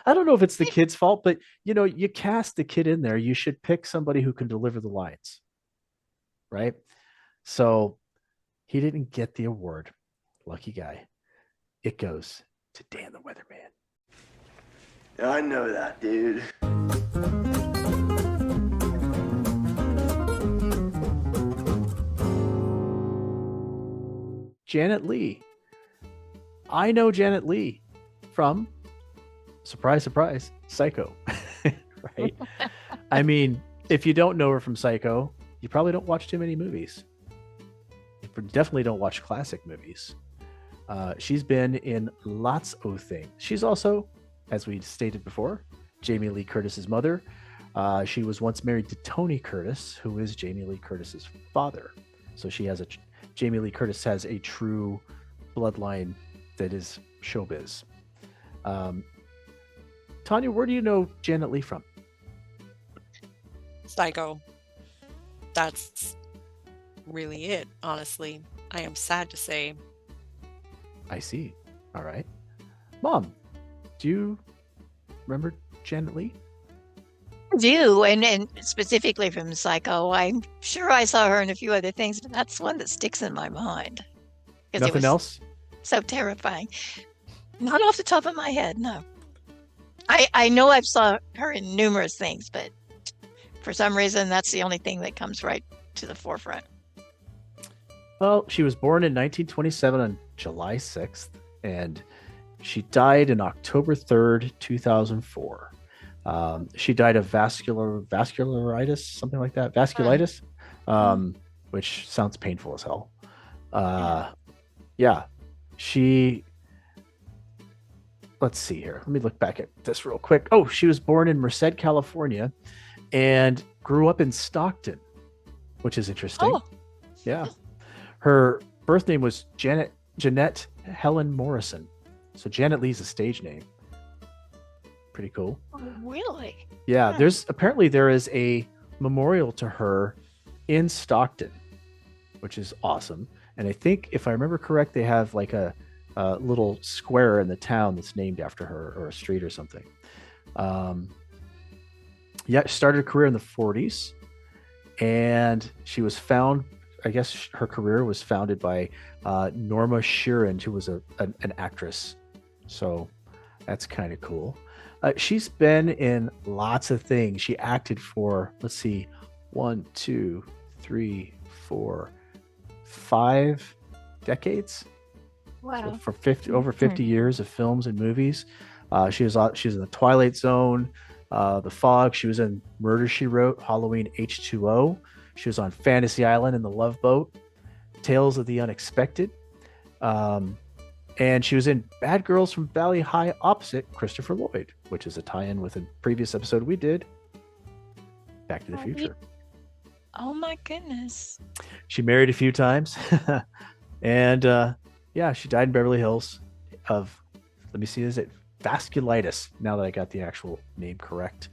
I don't know if it's the kid's fault, but, you know, you cast the kid in there. You should pick somebody who can deliver the lines. Right? So he didn't get the award. Lucky guy. It goes to Dan the Weatherman. Yeah, I know that, dude. Janet Leigh. I know Janet Leigh from, surprise, surprise, Psycho. Right? I mean, if you don't know her from Psycho, you probably don't watch too many movies. You definitely don't watch classic movies. She's been in lots of things. She's also, as we stated before, Jamie Lee Curtis's mother. She was once married to Tony Curtis, who is Jamie Lee Curtis's father. So Jamie Lee Curtis has a true bloodline that is showbiz. Tanya, where do you know Janet Leigh from? Psycho. That's really it, honestly. I am sad to say. I see. All right. Mom, do you remember Janet Leigh? I do, and specifically from Psycho. I'm sure I saw her in a few other things, but that's one that sticks in my mind. Nothing else? So terrifying. Not off the top of my head, no. I know I've saw her in numerous things, but for some reason, that's the only thing that comes right to the forefront. Well, she was born in 1927 on July 6th, and she died on October 3rd, 2004. She died of vascularitis, something like that. Vasculitis, which sounds painful as hell. Yeah. Let's see here. Let me look back at this real quick. Oh, she was born in Merced, California, and grew up in Stockton, which is interesting. Oh. Yeah. Her birth name was Jeanette Helen Morrison. So Janet Leigh's a stage name. Pretty cool. Oh, really? Yeah. There is a memorial to her in Stockton, which is awesome. And I think, if I remember correct, they have like a little square in the town that's named after her, or a street or something. She started a career in the 40s, and she was found, I guess her career was founded by Norma Sheeran, who was an actress. So that's kind of cool. She's been in lots of things. She acted for, let's see, 1, 2, 3, 4, 5 decades. Wow. So for over 50 years of films and movies. She was in The Twilight Zone, The Fog. She was in Murder, She Wrote, Halloween H2O. She was on Fantasy Island and The Love Boat, Tales of the Unexpected. And she was in Bad Girls from Valley High opposite Christopher Lloyd, which is a tie-in with a previous episode we did, Back to the Future. Oh my goodness. She married a few times. And she died in Beverly Hills of, let me see, is it vasculitis? Now that I got the actual name correct.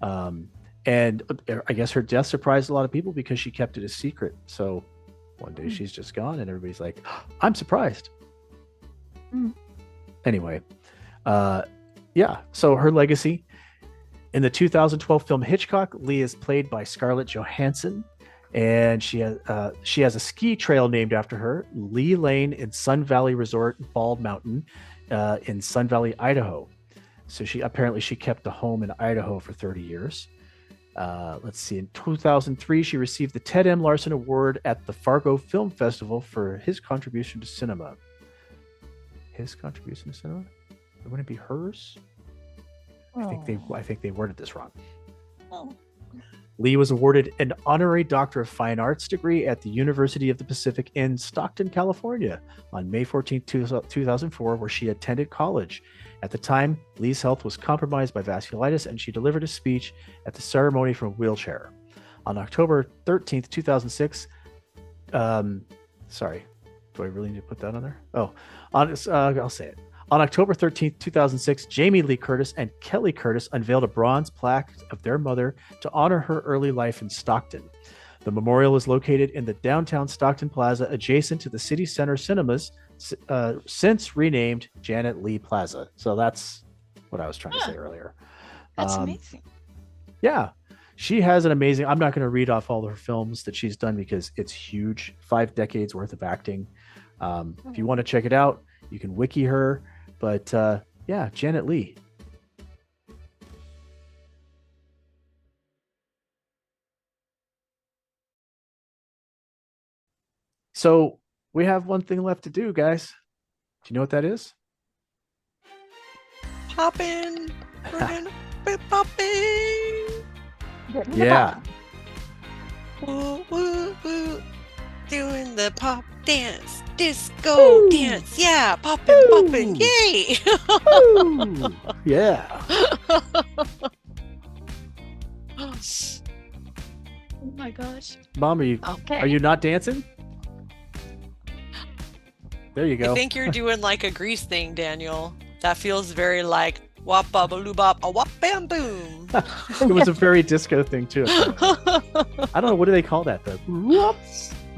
And I guess her death surprised a lot of people because she kept it a secret. So one day she's just gone and everybody's like, I'm surprised. Anyway, yeah. So her legacy in the 2012 film Hitchcock, Leigh is played by Scarlett Johansson, and she has a ski trail named after her, Leigh Lane in Sun Valley Resort, Bald Mountain, in Sun Valley, Idaho. So she kept a home in Idaho for 30 years. Let's see. In 2003, she received the Ted M. Larson Award at the Fargo Film Festival for his contribution to cinema. His contribution to cinema? Wouldn't it be hers? I think they worded this wrong. Oh. Leigh was awarded an honorary Doctor of Fine Arts degree at the University of the Pacific in Stockton, California on May 14, 2004, where she attended college. At the time, Leigh's health was compromised by vasculitis, and she delivered a speech at the ceremony from a wheelchair. On October 13th, 2006, sorry, do I really need to put that on there? Oh, I'll say it. On October 13th, 2006, Jamie Lee Curtis and Kelly Curtis unveiled a bronze plaque of their mother to honor her early life in Stockton. The memorial is located in the downtown Stockton Plaza, adjacent to the City Center Cinemas, since renamed Janet Leigh Plaza. So that's what I was trying to say earlier. That's amazing. Yeah. She has an amazing... I'm not going to read off all her films that she's done because it's huge. 5 decades worth of acting. If you want to check it out, you can wiki her. But yeah, Janet Leigh. So we have one thing left to do, guys. Do you know what that is? Poppin'. We're gonna be popping. Yeah. Woo, woo, woo. Doing the pop dance, disco dance. Yeah, poppin', poppin'. Yay. Yeah. Oh my gosh. Mom, are you not dancing? There you go. I think you're doing like a Grease thing, Daniel. That feels very like wop bop a bop a wop bam boom. It was a very disco thing too. I don't know, what do they call that though?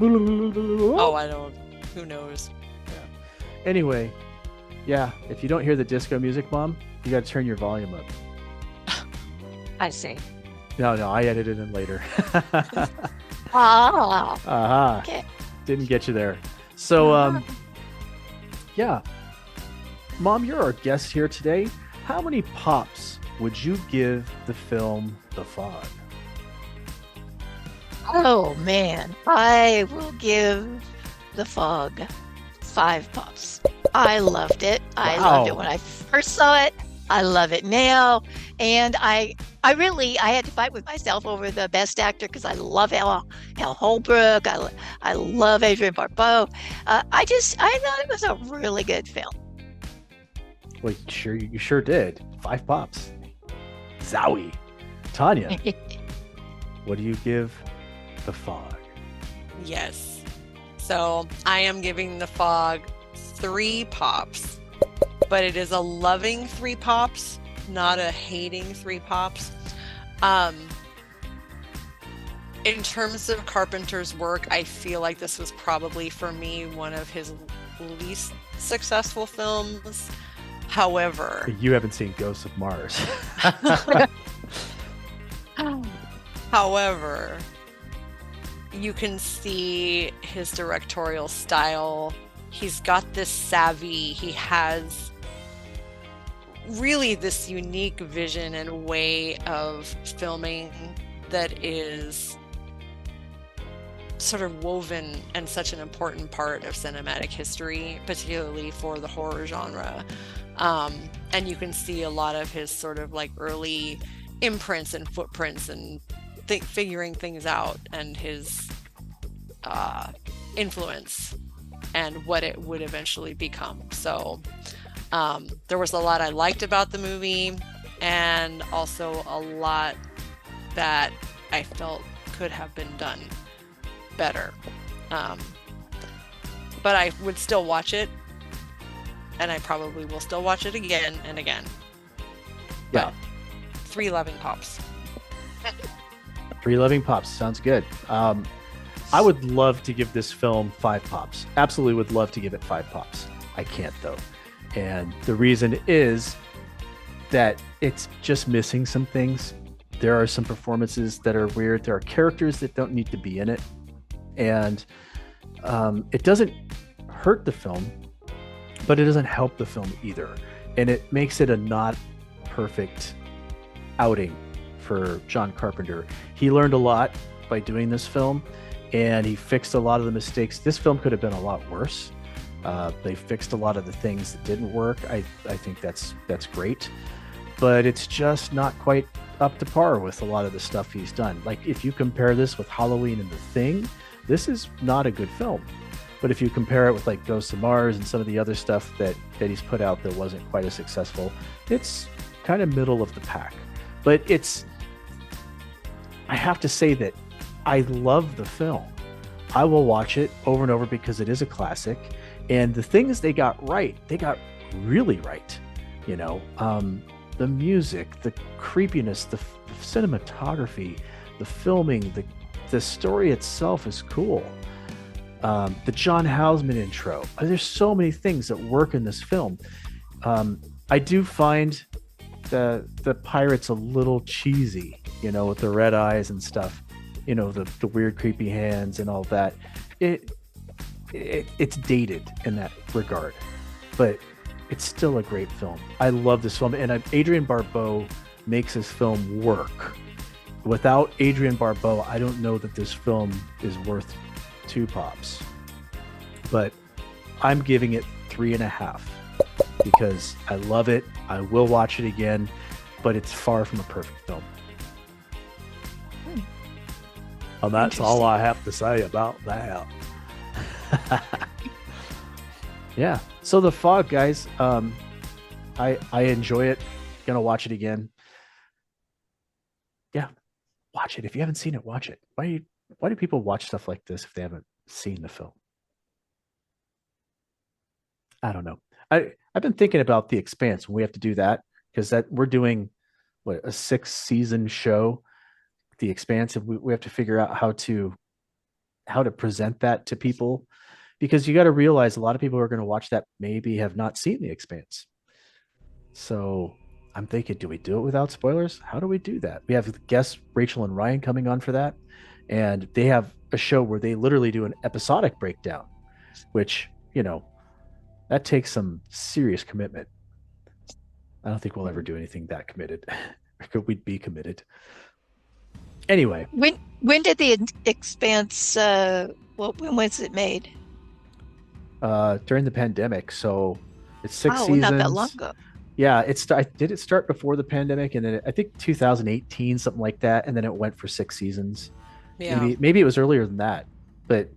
Oh, I don't. Who knows? Yeah. Anyway, yeah. If you don't hear the disco music, Mom, you got to turn your volume up. I see. No, I edited in later. Okay. Didn't get you there. So, yeah. Mom, you're our guest here today. How many pops would you give the film The Fog? Oh man, I will give The Fog 5 pops. I loved it. I loved it when I first saw it. I love it now. And I had to fight with myself over the best actor because I love Hal Holbrook. I love Adrian Barbeau. I thought it was a really good film. Well, you sure did. 5 pops. Zowie. Tanya, what do you give The Fog? Yes. So I am giving The Fog 3 pops, but it is a loving 3 pops, not a hating 3 pops. In terms of Carpenter's work, I feel like this was probably for me one of his least successful films. However, you haven't seen Ghosts of Mars. However, you can see his directorial style. He's got this savvy. He has really this unique vision and way of filming that is sort of woven and such an important part of cinematic history, particularly for the horror genre. And you can see a lot of his sort of like early imprints and footprints and figuring things out, and his influence and what it would eventually become. So there was a lot I liked about the movie, and also a lot that I felt could have been done better. But I would still watch it, and I probably will still watch it again and again. Yeah. But 3 loving pops. 3 loving pops. Sounds good. I would love to give this film 5 pops. Absolutely would love to give it 5 pops. I can't though. And the reason is that it's just missing some things. There are some performances that are weird. There are characters that don't need to be in it. And it doesn't hurt the film, but it doesn't help the film either. And it makes it a not perfect outing for John Carpenter. He learned a lot by doing this film, and he fixed a lot of the mistakes. This film could have been a lot worse. They fixed a lot of the things that didn't work. I think that's great, but it's just not quite up to par with a lot of the stuff he's done. Like, if you compare this with Halloween and The Thing, this is not a good film. But if you compare it with like Ghosts of Mars and some of the other stuff that he's put out that wasn't quite as successful, it's kind of middle of the pack. But I have to say that I love the film. I will watch it over and over because it is a classic. And the things they got right, they got really right. You know, the music, the creepiness, the cinematography, the filming, the story itself is cool. The John Houseman intro. There's so many things that work in this film. I do find the pirates a little cheesy, you know, with the red eyes and stuff, you know, the weird creepy hands and all that. It's dated in that regard, but it's still a great film. I love this film, and Adrienne Barbeau makes this film work. Without Adrienne Barbeau, I don't know that this film is worth 2 pops, but I'm giving it 3.5 because I love it. I will watch it again, but it's far from a perfect film. And that's all I have to say about that. Yeah. So The Fog, guys, I enjoy it. Gonna watch it again. Yeah, watch it. If you haven't seen it, watch it. Why do people watch stuff like this if they haven't seen the film? I don't know. I've been thinking about The Expanse when we have to do that, because that we're doing a 6-season show, The Expanse. We have to figure out how to present that to people, because you got to realize a lot of people who are going to watch that maybe have not seen The Expanse. So I'm thinking, do we do it without spoilers? How do we do that? We have guests Rachel and Ryan coming on for that, and they have a show where they literally do an episodic breakdown, which, you know, that takes some serious commitment. I don't think we'll ever do anything that committed. We'd be committed. Anyway. When did The Expanse, when was it made? During the pandemic. So it's 6 seasons. Not that long ago. Yeah, did it start before the pandemic? And then I think 2018, something like that. And then it went for 6 seasons. Yeah. Maybe it was earlier than that, but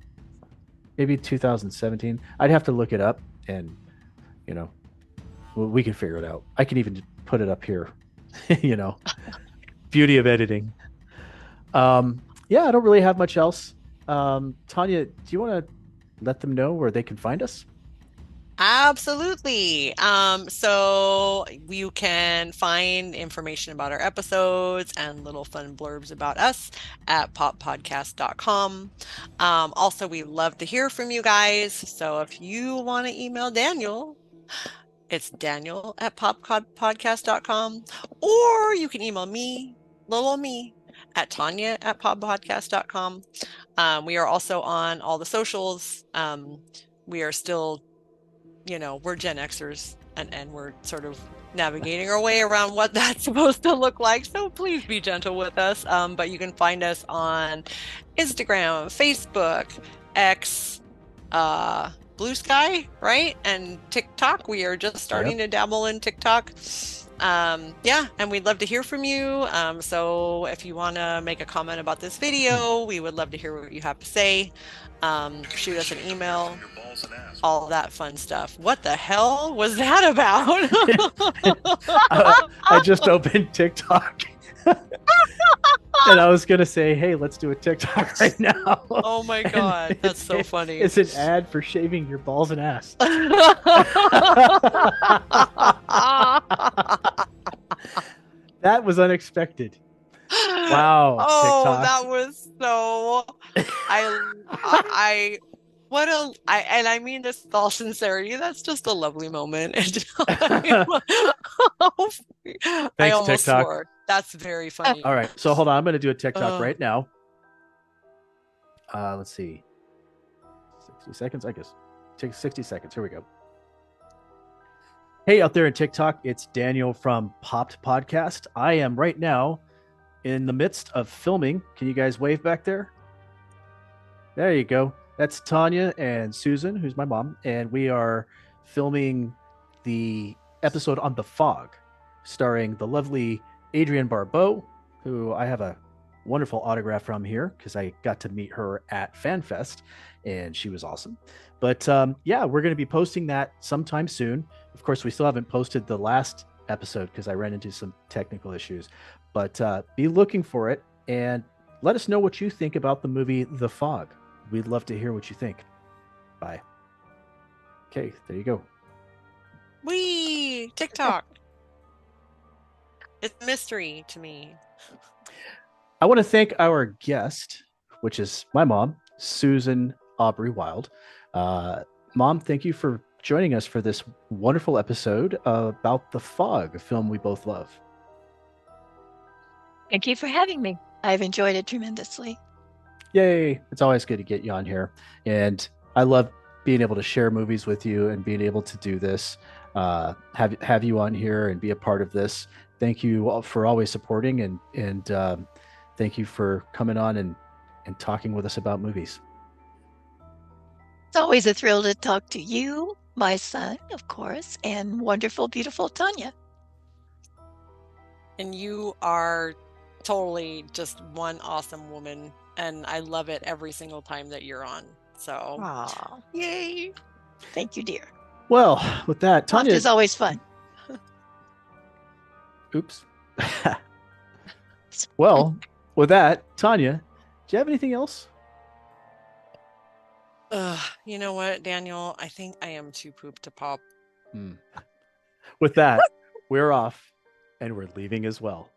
maybe 2017. I'd have to look it up, and, you know, we can figure it out. I can even put it up here, you know, beauty of editing. Yeah, I don't really have much else. Tanya, do you want to let them know where they can find us? Absolutely. So you can find information about our episodes and little fun blurbs about us at poppodcast.com. Also, we love to hear from you guys. So if you want to email Daniel, it's daniel@poppodcast.com, or you can email me, little me, at tanya@poppodcast.com. We are also on all the socials. We are still, you know, we're Gen Xers, and we're sort of navigating our way around what that's supposed to look like. So please be gentle with us. But you can find us on Instagram, Facebook, X, Blue Sky, right? And TikTok. We are just starting to dabble in TikTok. Yeah, and we'd love to hear from you. So if you want to make a comment about this video, we would love to hear what you have to say. Shoot us an email, all that fun stuff. What the hell was that about? I just opened TikTok. And I was going to say, hey, let's do a TikTok right now. Oh my God. That's so funny. It's an ad for shaving your balls and ass. That was unexpected. Wow. Oh, TikTok. that was so, I And I mean this with all sincerity, that's just a lovely moment. And I Thanks, almost TikTok. swore. That's very funny. All right, so hold on. I'm going to do a TikTok Oh. right now. Let's see. 60 seconds, I guess. Take 60 seconds. Here we go. Hey, out there in TikTok, it's Daniel from Popped Podcast. I am right now in the midst of filming. Can you guys wave back there? There you go. That's Tanya and Susan, who's my mom, and we are filming the episode on The Fog, starring the lovely Adrienne Barbeau, who I have a wonderful autograph from here because I got to meet her at FanFest, and she was awesome. But yeah, we're going to be posting that sometime soon. Of course, we still haven't posted the last episode because I ran into some technical issues, but be looking for it and let us know what you think about the movie The Fog. We'd love to hear what you think. Bye. Okay, there you go. Wee! TikTok. It's a mystery to me. I want to thank our guest, which is my mom, Susan Aubrey Wilde. Mom, thank you for joining us for this wonderful episode about The Fog, a film we both love. Thank you for having me. I've enjoyed it tremendously. Yay. It's always good to get you on here. And I love being able to share movies with you and being able to do this, have you on here and be a part of this. Thank you all for always supporting and thank you for coming on and talking with us about movies. It's always a thrill to talk to you, my son, of course, and wonderful, beautiful Tanya. And you are totally just one awesome woman. And I love it every single time that you're on. So, Aw, yay. thank you, dear. Well, with that, Tanya Tanya. is always fun. Oops. Well, with that, Tanya, do you have anything else? You know what, Daniel? I think I am too poop to pop. With that, we're off and we're leaving as well.